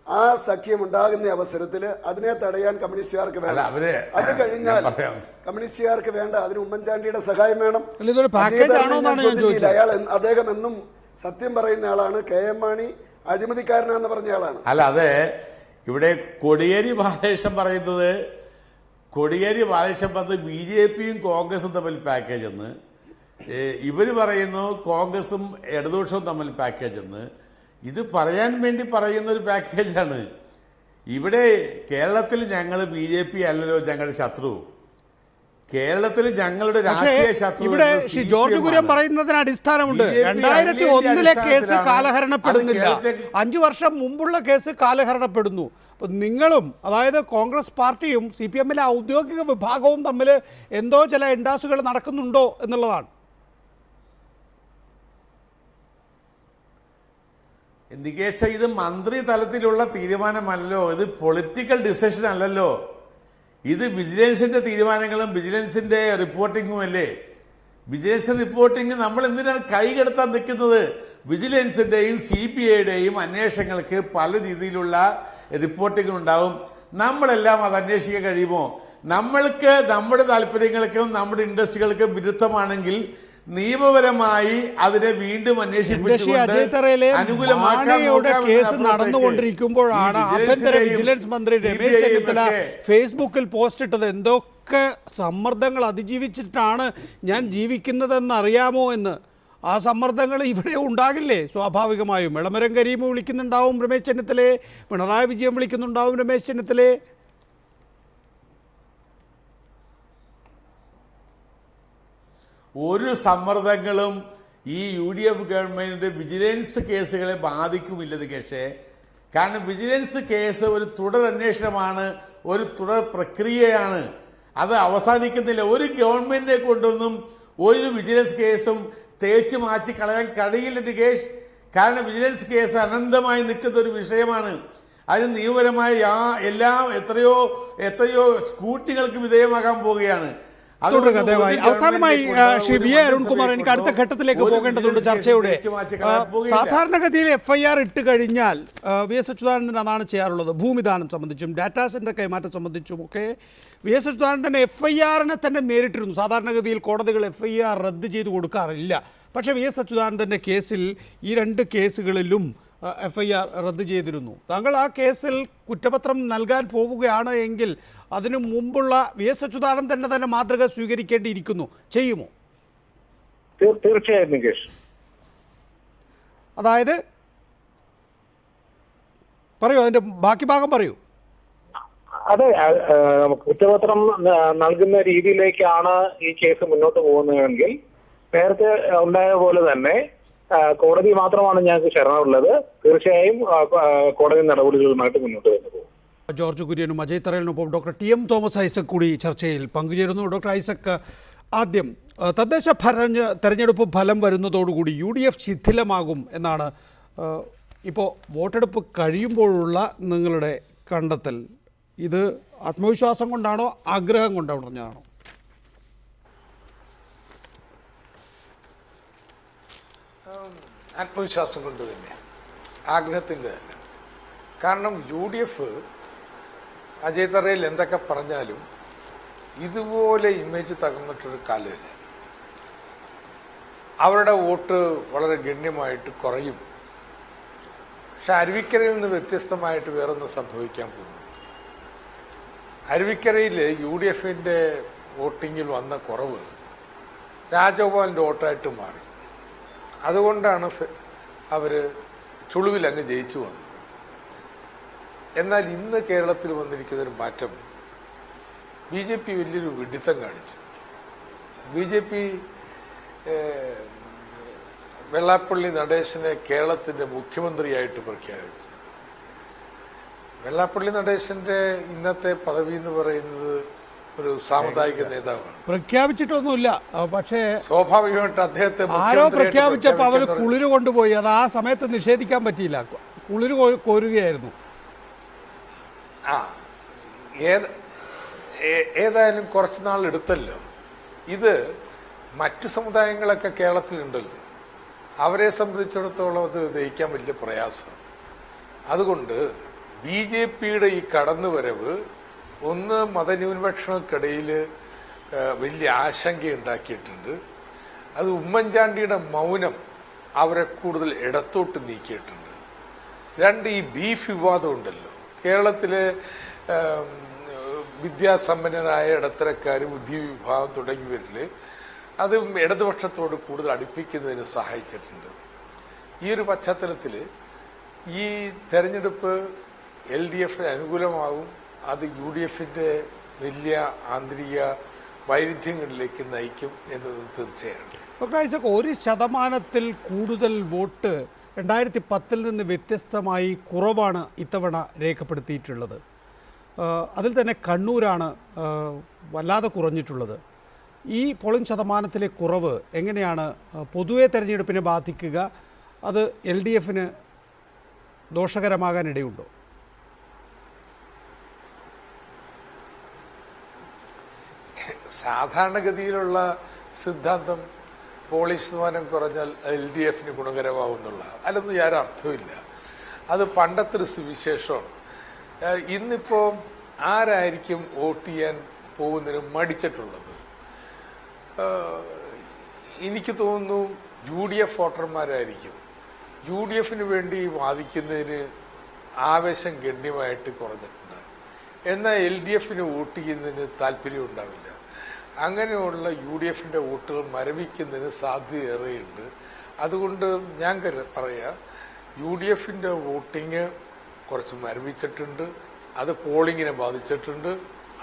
S8: ആ സഖ്യം ഉണ്ടാകുന്ന അവസരത്തിൽ അതിനെ തടയാൻ കമ്മ്യൂണിസ്റ്റുകാർക്ക് വേണ്ട. അത് കഴിഞ്ഞാൽ കമ്മ്യൂണിസ്റ്റുകാർക്ക് വേണ്ട, അതിന് ഉമ്മൻചാണ്ടിയുടെ സഹായം വേണം. അദ്ദേഹം എന്നും സത്യം പറയുന്ന ആളാണ്. KM മാണി അഴിമതിക്കാരനാന്ന് പറഞ്ഞ ആളാണ്.
S6: അല്ല, അതെ ഇവിടെ കോടിയേരി ബാലകൃഷ്ണൻ പറയുന്നത് BJPയും കോൺഗ്രസും തമ്മിൽ പാക്കേജ് എന്ന്, ഇവർ പറയുന്നു കോൺഗ്രസും ഇടതുപക്ഷവും തമ്മിൽ പാക്കേജ് എന്ന്. ഇത് പറയാൻ വേണ്ടി പറയുന്ന ഒരു പാക്കേജാണ്. ഇവിടെ കേരളത്തിൽ ഞങ്ങൾ BJP അല്ലല്ലോ ഞങ്ങളുടെ ശത്രു. കേരളത്തിൽ ഞങ്ങളുടെ രാഷ്ട്രീയ ശത്രു.
S1: ഇവിടെ ശ്രീ ജോർജ് കുര്യൻ പറയുന്നതിന് അടിസ്ഥാനമുണ്ട്. 2001 കേസ് കാലഹരണപ്പെടുന്നില്ല, 5 വർഷം മുമ്പുള്ള കേസ് കാലഹരണപ്പെടുന്നു. അപ്പം നിങ്ങളും, അതായത് കോൺഗ്രസ് പാർട്ടിയും CPMലെ ഔദ്യോഗിക വിഭാഗവും തമ്മിൽ എന്തോ ചില ഇൻഡാസുകൾ നടക്കുന്നുണ്ടോ എന്നുള്ളതാണ്.
S6: നികേഷ, ഇത് മന്ത്രി തലത്തിലുള്ള തീരുമാനമല്ലോ, ഇത് പൊളിറ്റിക്കൽ ഡിസിഷൻ അല്ലല്ലോ. ഇത് വിജിലൻസിന്റെ തീരുമാനങ്ങളും വിജിലൻസിന്റെ റിപ്പോർട്ടിങ്ങും അല്ലേ. വിജിലൻസ് റിപ്പോർട്ടിങ് നമ്മൾ എന്തിനാണ് കൈകടത്താൻ നിൽക്കുന്നത്? വിജിലൻസിന്റെയും CBIയുടെയും അന്വേഷണങ്ങൾക്ക് പല രീതിയിലുള്ള റിപ്പോർട്ടിംഗ് ഉണ്ടാവും. നമ്മളെല്ലാം അത് അന്വേഷിക്കാൻ കഴിയുമോ? നമ്മൾക്ക് നമ്മുടെ താല്പര്യങ്ങൾക്കും നമ്മുടെ ഇൻട്രസ്റ്റുകൾക്കും വിരുദ്ധമാണെങ്കിൽ നിയമപരമായി അതിനെ വീണ്ടും
S1: കേസ് നടന്നുകൊണ്ടിരിക്കുമ്പോഴാണ് ആഭ്യന്തര വിജിലൻസ് മന്ത്രി രമേശ് ചെന്നിത്തല ഫേസ്ബുക്കിൽ പോസ്റ്റ് ഇട്ടത്. എന്തൊക്കെ സമ്മർദ്ദങ്ങൾ അതിജീവിച്ചിട്ടാണ് ഞാൻ ജീവിക്കുന്നതെന്ന് അറിയാമോ എന്ന്. ആ സമ്മർദ്ദങ്ങൾ ഇവിടെ ഉണ്ടാകില്ലേ? സ്വാഭാവികമായും എളമരം കരീം വിളിക്കുന്നുണ്ടാവും രമേശ് ചെന്നിത്തലയെ, പിണറായി വിജയൻ വിളിക്കുന്നുണ്ടാവും രമേശ് ചെന്നിത്തലയെ.
S6: ഒരു സമ്മർദ്ദങ്ങളും ഈ UDF ഗവൺമെന്റിന്റെ വിജിലൻസ് കേസുകളെ ബാധിക്കുമില്ല നികേഷേ. കാരണം വിജിലൻസ് കേസ് ഒരു തുടർ അന്വേഷണമാണ്, ഒരു തുടർ പ്രക്രിയയാണ്, അത് അവസാനിക്കുന്നില്ല. ഒരു ഗവൺമെന്റിനെ കൊണ്ടൊന്നും ഒരു വിജിലൻസ് കേസും തേച്ച് മാറ്റി കളയാൻ കഴിയില്ല നികേഷ്. കാരണം വിജിലൻസ് കേസ് അനന്തമായി നിൽക്കുന്ന ഒരു വിഷയമാണ്. അതിന് നിയമപരമായ എല്ലാം എത്രയോ സ്കൂട്ടികൾക്ക് വിധേയമാകാൻ പോവുകയാണ്.
S1: തുടരുക ദയവായി. അവസാനമായി ശ്രീ വി എ അരുൺകുമാർ, എനിക്ക് അടുത്ത ഘട്ടത്തിലേക്ക് പോകേണ്ടതുണ്ട് ചർച്ചയുടെ. സാധാരണഗതിയിൽ FIR ഇട്ട് കഴിഞ്ഞാൽ VS അച്യുതാനന്ദൻ അതാണ് ചെയ്യാറുള്ളത്. ഭൂമിദാനം സംബന്ധിച്ചും ഡാറ്റാ സെന്റർ കൈമാറ്റം സംബന്ധിച്ചും ഒക്കെ VS അച്യുതാനന്ദൻ FIR-നെ തന്നെ നേരിട്ടിരുന്നു. സാധാരണഗതിയിൽ കോടതികൾ FIR റദ്ദ് ചെയ്ത് കൊടുക്കാറില്ല. പക്ഷേ VS അച്യുതാനന്ദൻ്റെ കേസിൽ ഈ 2 കേസുകളിലും FIR റദ്ദ് ചെയ്തിരുന്നു. താങ്കൾ ആ കേസിൽ കുറ്റപത്രം നൽകാൻ പോവുകയാണ് എങ്കിൽ അതിനു മുമ്പുള്ള VS അച്യുതാനന്ദൻ്റെ തന്നെ മാതൃക സ്വീകരിക്കേണ്ടിയിരിക്കുന്നു. ചെയ്യുമോ?
S7: തീർച്ചയായും നികേഷ്.
S1: അതായത് പറയൂ, അതിൻ്റെ ബാക്കി ഭാഗം പറയൂ.
S7: അതെ, കുറ്റപത്രം നൽകുന്ന രീതിയിലേക്കാണ് ഈ കേസ് മുന്നോട്ട് പോകുന്നതെങ്കിൽ നേരത്തെ ഉണ്ടായ പോലെ തന്നെ കോടതി മാത്രമാണ് ഞങ്ങൾക്ക് ശരണമുള്ളത്. തീർച്ചയായും കോടതി നടപടികളുമായിട്ട് മുന്നോട്ട് തന്നെ പോകും.
S1: ജോർജ് കുര്യനും അജയ് തറയലിനൊപ്പം ഡോക്ടർ TM തോമസ് ഐസക് കൂടി ചർച്ചയിൽ പങ്കുചേരുന്നു. ഡോക്ടർ ഐസക്, ആദ്യം തദ്ദേശ തെരഞ്ഞെടുപ്പ് ഫലം വരുന്നതോടുകൂടി UDF ശിഥിലമാകും എന്നാണ് ഇപ്പോൾ വോട്ടെടുപ്പ് കഴിയുമ്പോഴുള്ള നിങ്ങളുടെ കണ്ടെത്തൽ. ഇത് ആത്മവിശ്വാസം കൊണ്ടാണോ ആഗ്രഹം കൊണ്ടാണോ?
S9: ആത്മവിശ്വാസം കൊണ്ട് തന്നെയാണ്, ആഗ്രഹത്തിൻ്റെ അല്ല. കാരണം UDF അജയ് തറയിൽ എന്തൊക്കെ പറഞ്ഞാലും ഇതുപോലെ ഇമേജ് തകർന്നിട്ടൊരു കാലമില്ല. അവരുടെ വോട്ട് വളരെ ഗണ്യമായിട്ട് കുറയും. പക്ഷെ അരുവിക്കരയിൽ നിന്ന് വ്യത്യസ്തമായിട്ട് വേറൊന്ന് സംഭവിക്കാൻ പോകുന്നു. അരുവിക്കരയിൽ UDF-ൻ്റെ വോട്ടിങ്ങിൽ വന്ന കുറവ് രാജഗോപാലിൻ്റെ വോട്ടായിട്ട് മാറി. അതുകൊണ്ടാണ് അവർ ചുളുവിൽ അങ്ങ് ജയിച്ചു വന്നത്. എന്നാൽ ഇന്ന് കേരളത്തിൽ വന്നിരിക്കുന്നൊരു മാറ്റം, BJP വലിയൊരു വിഡിത്തം കാണിച്ചു. BJP വെള്ളാപ്പള്ളി നടേശനെ കേരളത്തിൻ്റെ മുഖ്യമന്ത്രിയായിട്ട് പ്രഖ്യാപിച്ചു. വെള്ളാപ്പള്ളി നടേശൻ്റെ ഇന്നത്തെ പദവി എന്ന് പറയുന്നത് ഒരു സാമുദായിക നേതാവാണ്.
S1: പ്രഖ്യാപിച്ചിട്ടൊന്നുമില്ല, പക്ഷേ
S9: സ്വാഭാവികമായിട്ട് അദ്ദേഹത്തെ
S1: ആരോ പ്രഖ്യാപിച്ചപ്പോൾ അവർ കുളിര് കൊണ്ടുപോയി. അത് ആ സമയത്ത് നിഷേധിക്കാൻ പറ്റിയില്ല. കുളിര് കോരുകയായിരുന്നു.
S9: ഏതായാലും കുറച്ച് നാൾ എടുത്തല്ലോ. ഇത് മറ്റു സമുദായങ്ങളൊക്കെ കേരളത്തിലുണ്ടല്ലോ, അവരെ സംബന്ധിച്ചിടത്തോളം അത് ദഹിക്കാൻ വലിയ പ്രയാസം. അതുകൊണ്ട് BJP-യുടെ ഈ കടന്നുവരവ് ഒന്ന് മതന്യൂനപക്ഷങ്ങൾക്കിടയിൽ വലിയ ആശങ്കയുണ്ടാക്കിയിട്ടുണ്ട്. അത് ഉമ്മൻചാണ്ടിയുടെ മൗനം അവരെ കൂടുതൽ ഇടത്തോട്ട് നീക്കിയിട്ടുണ്ട്. 2, ഈ ബീഫ് വിവാദം ഉണ്ടല്ലോ. കേരളത്തിലെ വിദ്യാസമ്പന്നരായ ഇടത്തരക്കാർ, ബുദ്ധിവിഭാഗം തുടങ്ങിയവരിൽ അത് ഇടതുപക്ഷത്തോട് കൂടുതൽ അടുപ്പിക്കുന്നതിന് സഹായിച്ചിട്ടുണ്ട്. ഈ ഒരു പശ്ചാത്തലത്തിൽ ഈ തെരഞ്ഞെടുപ്പ് LDF-ന് അനുകൂലമാകും. അത് UDF-ന്റെ വലിയ ആന്തരിക വൈരുദ്ധ്യങ്ങളിലേക്ക് നയിക്കും എന്നത് തീർച്ചയാണ്.
S1: ഡോക്ടർ ഐസക്, 1% കൂടുതൽ വോട്ട് 2010 നിന്ന് വ്യത്യസ്തമായി കുറവാണ് ഇത്തവണ രേഖപ്പെടുത്തിയിട്ടുള്ളത്. അതിൽ തന്നെ കണ്ണൂരാണ് വല്ലാതെ കുറഞ്ഞിട്ടുള്ളത്. ഈ പോളിംഗ് ശതമാനത്തിലെ കുറവ് എങ്ങനെയാണ് പൊതുവെ തെരഞ്ഞെടുപ്പിനെ ബാധിക്കുക? അത് LDF-ന് ദോഷകരമാകാനിടയുണ്ടോ?
S9: സാധാരണഗതിയിലുള്ള സിദ്ധാന്തം പോളിംഗ് ശതമാനം കുറഞ്ഞാൽ LDF-ന് ഗുണകരമാവുന്നുള്ള അതിലൊന്നും യാതൊരു അർത്ഥമില്ല. അത് പണ്ടത്തെ ഒരു സുവിശേഷമാണ്. ഇന്നിപ്പോൾ ആരായിരിക്കും വോട്ട് ചെയ്യാൻ പോകുന്നതിന് മടിച്ചിട്ടുള്ളത്? എനിക്ക് തോന്നുന്നു UDF വോട്ടർമാരായിരിക്കും. UDF-ന് വേണ്ടി വാദിക്കുന്നതിന് ആവേശം ഗണ്യമായിട്ട് കുറഞ്ഞിട്ടുണ്ട്. എന്നാൽ LDF-ന് വോട്ട് ചെയ്യുന്നതിന് താല്പര്യം ഉണ്ടാവില്ല. അങ്ങനെയുള്ള UDF-ന്റെ വോട്ടുകൾ മരവിക്കുന്നതിന് സാധ്യതയേറെയുണ്ട്. അതുകൊണ്ട് ഞാൻ പറയാം, UDF-ന്റെ വോട്ടിങ് കുറച്ച് മരവിച്ചിട്ടുണ്ട്. അത് പോളിങ്ങിനെ ബാധിച്ചിട്ടുണ്ട്.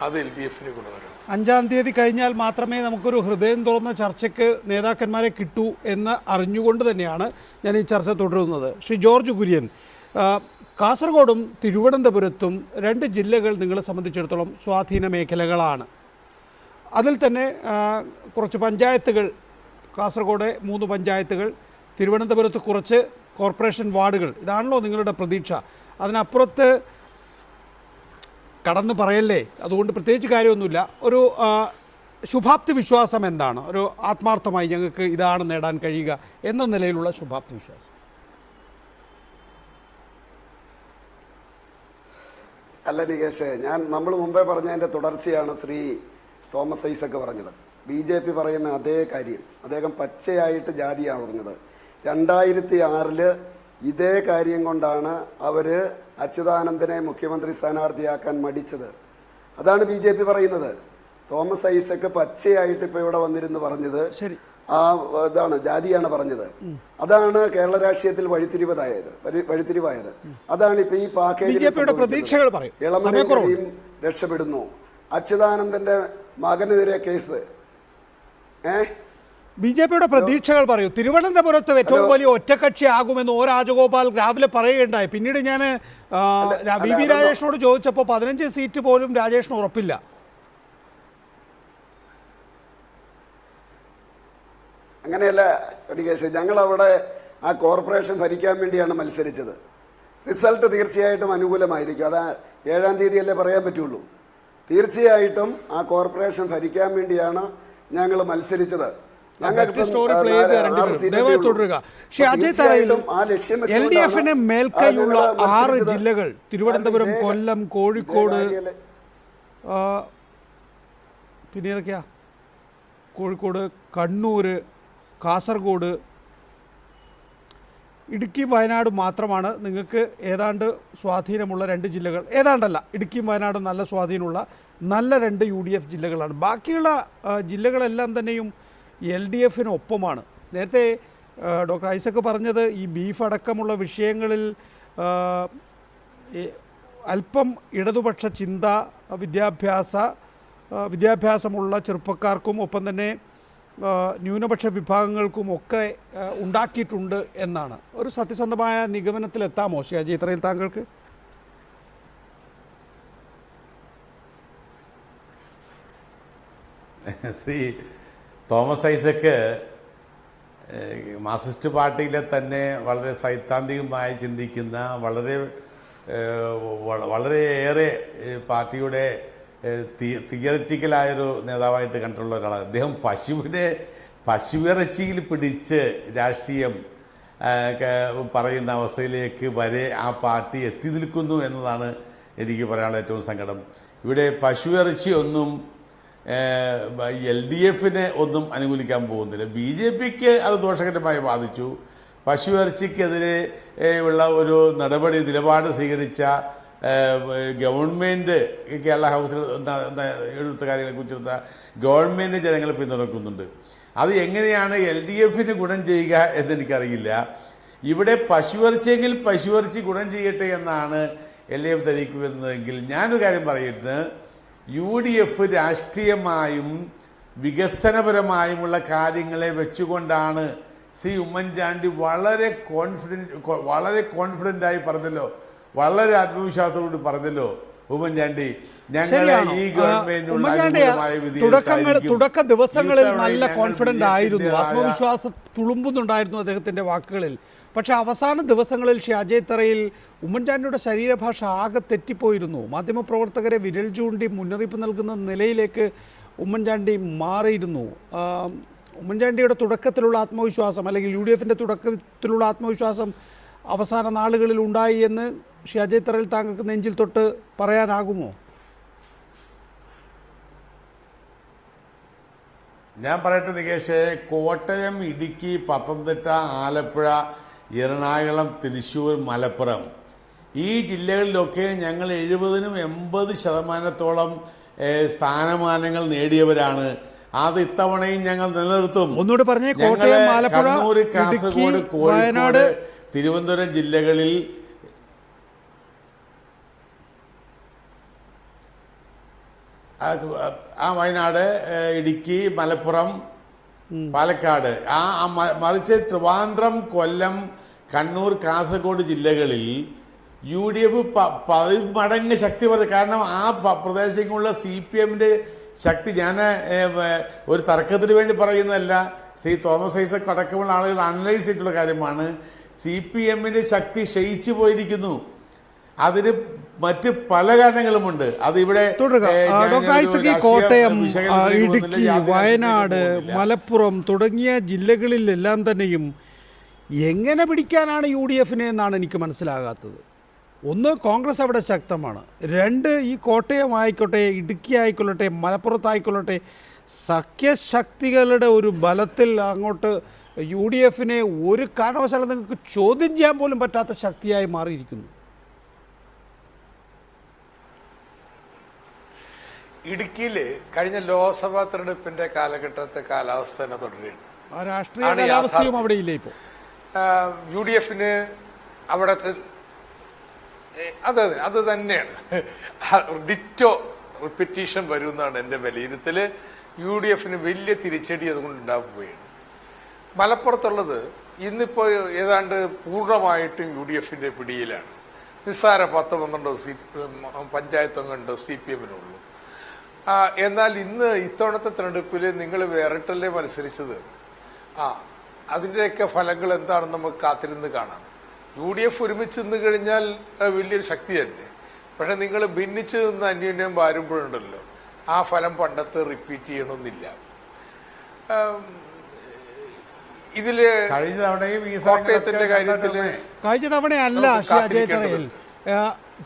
S9: അത് LDF-ന് ഗുണകരം.
S1: 5-ാം തീയതി കഴിഞ്ഞാൽ മാത്രമേ നമുക്കൊരു ഹൃദയം തുറന്ന ചർച്ചയ്ക്ക് നേതാക്കന്മാരെ കിട്ടൂ എന്ന് അറിഞ്ഞുകൊണ്ട് തന്നെയാണ് ഞാൻ ഈ ചർച്ച തുടരുന്നത്. ശ്രീ ജോർജ് കുര്യൻ, കാസർഗോഡും തിരുവനന്തപുരത്തും 2 ജില്ലകൾ നിങ്ങളെ സംബന്ധിച്ചിടത്തോളം സ്വാധീന മേഖലകളാണ്. അതിൽ തന്നെ കുറച്ച് പഞ്ചായത്തുകൾ, കാസർഗോഡ് 3 പഞ്ചായത്തുകൾ, തിരുവനന്തപുരത്ത് കുറച്ച് കോർപ്പറേഷൻ വാർഡുകൾ. ഇതാണല്ലോ നിങ്ങളുടെ പ്രതീക്ഷ. അതിനപ്പുറത്ത് കടന്ന് പറയല്ലേ, അതുകൊണ്ട് പ്രത്യേകിച്ച് കാര്യമൊന്നുമില്ല. ഒരു ശുഭാപ്തി വിശ്വാസം എന്താണ്? ഒരു ആത്മാർത്ഥമായി ഞങ്ങൾക്ക് ഇതാണ് നേടാൻ കഴിയുക എന്ന നിലയിലുള്ള ശുഭാപ്തി വിശ്വാസം.
S8: അല്ല നികേഷേ, നമ്മൾ മുമ്പേ പറഞ്ഞതിൻ്റെ തുടർച്ചയാണ് ശ്രീ തോമസ് ഐസക് പറഞ്ഞത്. BJP പറയുന്ന അതേ കാര്യം അദ്ദേഹം പച്ചയായിട്ട് ജാതിയാണ് പറഞ്ഞത്. 2006 ഇതേ കാര്യം കൊണ്ടാണ് അവർ അച്യുതാനന്ദനെ മുഖ്യമന്ത്രി സ്ഥാനാർത്ഥിയാക്കാൻ മടിച്ചത്. അതാണ് BJP പറയുന്നത്. തോമസ് ഐസക് പച്ചയായിട്ട് ഇപ്പോൾ ഇവിടെ വന്നിരുന്ന് പറഞ്ഞത്
S1: ശരി,
S8: ഇതാണ് ജാതിയാണ് പറഞ്ഞത്. അതാണ് കേരള രാഷ്ട്രീയത്തിൽ വഴിത്തിരിവായത്. അതാണ് ഇപ്പൊ ഈ പാക്കേജിന്റെ
S1: പ്രതീക്ഷകൾ പറയും.
S8: ഇളമരം രക്ഷപ്പെടുന്നു. അച്യുതാനന്ദന്റെ മകനെതിരെ കേസ്.
S1: BJPയുടെ പ്രതീക്ഷകൾ പറയൂ. തിരുവനന്തപുരത്ത് ഏറ്റവും വലിയ ഒറ്റക്കക്ഷി ആകുമെന്ന് O രാജഗോപാൽ രാവിലെ പറയുകയുണ്ടായി. പിന്നീട് ഞാൻ VV രാജേഷിനോട് ചോദിച്ചപ്പോൾ 15 സീറ്റ് പോലും രാജേഷിന് ഉറപ്പില്ല.
S8: അങ്ങനെയല്ല നികേഷ്, ഞങ്ങളവിടെ ആ കോർപ്പറേഷൻ ഭരിക്കാൻ വേണ്ടിയാണ് മത്സരിച്ചത്. റിസൾട്ട് തീർച്ചയായിട്ടും അനുകൂലമായിരിക്കും. അത് 7-ാം തീയതിയല്ലേ പറയാൻ പറ്റുള്ളൂ. തീർച്ചയായിട്ടും ആ കോർപ്പറേഷൻ ഭരിക്കാൻ വേണ്ടിയാണ് ഞങ്ങൾ മത്സരിച്ചത്.
S1: മേൽക്കൈയുള്ള 6 ജില്ലകൾ തിരുവനന്തപുരം, കൊല്ലം, കോഴിക്കോട്, പിന്നെ ഏതൊക്കെയാ? കോഴിക്കോട്, കണ്ണൂർ, കാസർഗോഡ്, ഇടുക്കി, വയനാട് മാത്രമാണ് നിങ്ങൾക്ക് ഏതാണ്ട് സ്വാധീനമുള്ള 2 ജില്ലകൾ. ഏതാണ്ടല്ല, ഇടുക്കിയും വയനാടും നല്ല സ്വാധീനമുള്ള നല്ല 2 UDF ജില്ലകളാണ്. ബാക്കിയുള്ള ജില്ലകളെല്ലാം തന്നെയും LDFന് ഒപ്പമാണ്. നേരത്തെ ഡോക്ടർ ഐസക് പറഞ്ഞത് ഈ ബീഫ് അടക്കമുള്ള വിഷയങ്ങളിൽ അല്പം ഇടതുപക്ഷ ചിന്ത വിദ്യാഭ്യാസമുള്ള ചെറുപ്പക്കാർക്കും ഒപ്പം തന്നെ ന്യൂനപക്ഷ വിഭാഗങ്ങൾക്കും ഒക്കെ ഉണ്ടാക്കിയിട്ടുണ്ട് എന്നാണ്. ഒരു സത്യസന്ധമായ നിഗമനത്തിലെത്താമോ ഷിയാജി ഇത്രയിൽ താങ്കൾക്ക്?
S6: ശ്രീ തോമസ് ഐസക്ക് മാർക്സിസ്റ്റ് പാർട്ടിയിലെ തന്നെ വളരെ സൈദ്ധാന്തികമായി ചിന്തിക്കുന്ന വളരെയേറെ പാർട്ടിയുടെ തിയററ്റിക്കലായൊരു നേതാവായിട്ട് കണ്ടിട്ടുള്ള ഒരാളാണ് അദ്ദേഹം. പശുവിറച്ചിയിൽ പിടിച്ച് രാഷ്ട്രീയം പറയുന്ന അവസ്ഥയിലേക്ക് വരെ ആ പാർട്ടി എത്തി നിൽക്കുന്നു എന്നതാണ് എനിക്ക് പറയാനുള്ള ഏറ്റവും സങ്കടം. ഇവിടെ പശുവിറച്ചി ഒന്നും LDFനെ ഒന്നും അനുകൂലിക്കാൻ പോകുന്നില്ല. BJPക്ക് അത് ദോഷകരമായി ബാധിച്ചു. പശുവിറച്ചിക്കെതിരെ ഉള്ള ഒരു നിലപാട് സ്വീകരിച്ച ഗവൺമെൻറ്, കേരള ഹൗസിൽ എടുത്ത കാര്യങ്ങളെക്കുറിച്ചെടുത്ത ഗവൺമെൻറ് ജനങ്ങൾ പിന്തുണക്കുന്നുണ്ട്. അത് എങ്ങനെയാണ് LDFന് ഗുണം ചെയ്യുക എന്നെനിക്കറിയില്ല. ഇവിടെ പശുവിറച്ചിയെങ്കിൽ പശുവിറച്ചി ഗുണം ചെയ്യട്ടെ എന്നാണ് LDF ധരിക്കുന്നതെങ്കിൽ ഞാനൊരു കാര്യം പറയുന്നത്, UDF രാഷ്ട്രീയമായും വികസനപരമായുമുള്ള കാര്യങ്ങളെ വെച്ചുകൊണ്ടാണ് ശ്രീ ഉമ്മൻചാണ്ടി വളരെ കോൺഫിഡൻ്റായി പറഞ്ഞല്ലോ, വളരെ ആത്മവിശ്വാസത്തോട് പറഞ്ഞല്ലോ ഉമ്മൻചാണ്ടി, ഞങ്ങളെ ഈ
S1: തുടക്ക ദിവസങ്ങളിൽ നല്ല കോൺഫിഡൻ്റ് ആയിരുന്നു, ആത്മവിശ്വാസം തുളുമ്പുന്നുണ്ടായിരുന്നു അദ്ദേഹത്തിൻ്റെ വാക്കുകളിൽ. പക്ഷേ അവസാന ദിവസങ്ങളിൽ ഷിയാജ് തറയിൽ ഉമ്മൻചാണ്ടിയുടെ ശരീരഭാഷ ആകെ തെറ്റിപ്പോയിരുന്നു. മാധ്യമപ്രവർത്തകരെ വിരൽ ചൂണ്ടി മുന്നറിയിപ്പ് നൽകുന്ന നിലയിലേക്ക് ഉമ്മൻചാണ്ടി മാറിയിരുന്നു. ഉമ്മൻചാണ്ടിയുടെ തുടക്കത്തിലുള്ള ആത്മവിശ്വാസം അല്ലെങ്കിൽ UDFൻ്റെ തുടക്കത്തിലുള്ള ആത്മവിശ്വാസം അവസാന നാളുകളിൽ ഉണ്ടായി എന്ന് ഷിയാജ് തറയിൽ താങ്കൾക്ക് നെഞ്ചിൽ തൊട്ട് പറയാനാകുമോ?
S6: ഞാൻ പറയട്ടെ നികേഷേ, കോട്ടയം, ഇടുക്കി, പത്തനംതിട്ട, ആലപ്പുഴ, എറണാകുളം, തൃശ്ശൂർ, മലപ്പുറം ഈ ജില്ലകളിലൊക്കെ ഞങ്ങൾ 70-80% സ്ഥാനമാനങ്ങൾ നേടിയവരാണ്. അത് ഇത്തവണയും ഞങ്ങൾ നിലനിർത്തും.
S1: ഒന്നുകൂടി പറഞ്ഞേ. കോട്ടയം, ആലപ്പുഴ,
S6: കണ്ണൂർ, കാസർഗോഡ്, കോഴിക്കോട്, തിരുവനന്തപുരം ജില്ലകളിൽ വയനാട്, ഇടുക്കി, മലപ്പുറം, പാലക്കാട്, മറിച്ച് ട്രിവാൻഡ്രം, കൊല്ലം, കണ്ണൂർ, കാസർഗോഡ് ജില്ലകളിൽ UDF 10 മടങ്ങ് ശക്തി പറഞ്ഞു. കാരണം ആ പ്രദേശങ്ങളിലുള്ള CPMൻ്റെ ശക്തി, ഞാൻ ഒരു തർക്കത്തിന് വേണ്ടി പറയുന്നതല്ല, ശ്രീ തോമസ് ഐസക് അടക്കമുള്ള ആളുകൾ അനലൈസ് ചെയ്തിട്ടുള്ള കാര്യമാണ്. CPMൻ്റെ ശക്തി ക്ഷയിച്ചു പോയിരിക്കുന്നു. അതിന് മറ്റ് പല കാരണങ്ങളുമുണ്ട്. അത് ഇവിടെ
S1: തുടരുക. ഡോക്ടർ ഐസക്, ഈ കോട്ടയം, ഇടുക്കി, വയനാട്, മലപ്പുറം തുടങ്ങിയ ജില്ലകളിലെല്ലാം തന്നെയും എങ്ങനെ പിടിക്കാനാണ് UDF എന്നാണ് എനിക്ക് മനസ്സിലാകാത്തത്. ഒന്ന്, കോൺഗ്രസ് അവിടെ ശക്തമാണ്. രണ്ട്, ഈ കോട്ടയം ആയിക്കോട്ടെ, ഇടുക്കി ആയിക്കൊള്ളട്ടെ, മലപ്പുറത്തായിക്കൊള്ളട്ടെ, സഖ്യശക്തികളുടെ ഒരു ബലത്തിൽ അങ്ങോട്ട് UDF ഒരു കാരണവശാലും നിങ്ങൾക്ക് ചോദ്യം ചെയ്യാൻ പോലും പറ്റാത്ത ശക്തിയായി മാറിയിരിക്കുന്നു.
S9: ഇടുക്കിയിൽ കഴിഞ്ഞ ലോക്സഭാ തെരഞ്ഞെടുപ്പിന്റെ കാലഘട്ടത്തെ കാലാവസ്ഥ തന്നെ തുടരുകയാണ്.
S1: ആ രാഷ്ട്രീയ കാലാവസ്ഥയും അവിടെ ഇല്ല ഇപ്പോൾ.
S9: UDF അവിടത്തെ അത് തന്നെയാണ് ഡിറ്റോ റിപ്പറ്റീഷൻ വരുമെന്നാണ് എൻ്റെ വിലയിരുത്തൽ. UDF വലിയ തിരിച്ചടി അതുകൊണ്ട് ഉണ്ടാവുകയാണ്. മലപ്പുറത്തുള്ളത് ഇന്നിപ്പോൾ ഏതാണ്ട് പൂർണ്ണമായിട്ടും UDF പിടിയിലാണ്. നിസ്സാര 10-12 സീറ്റ് പഞ്ചായത്ത് അംഗമുണ്ടോ CPM-നുള്ളൂ. എന്നാൽ ഇന്ന് ഇത്തവണത്തെ തെരഞ്ഞെടുപ്പിൽ നിങ്ങൾ വേറിട്ടല്ലേ മത്സരിച്ചത്. അതിൻ്റെയൊക്കെ ഫലങ്ങൾ എന്താണെന്ന് നമുക്ക് കാത്തിരുന്ന് കാണാം. UDF ഒരുമിച്ച് നിന്ന് കഴിഞ്ഞാൽ വലിയൊരു ശക്തി തന്നെ. പക്ഷെ നിങ്ങൾ ഭിന്നിച്ച് നിന്ന് അന്യോന്യം വാരുമ്പോഴുണ്ടല്ലോ, ആ ഫലം പണ്ടത്തെ റിപ്പീറ്റ് ചെയ്യണമെന്നില്ല. ഇതില് കോട്ടയത്തിന്റെ കാര്യത്തിൽ
S1: കഴിഞ്ഞ തവണയല്ല അജയ് തറയിൽ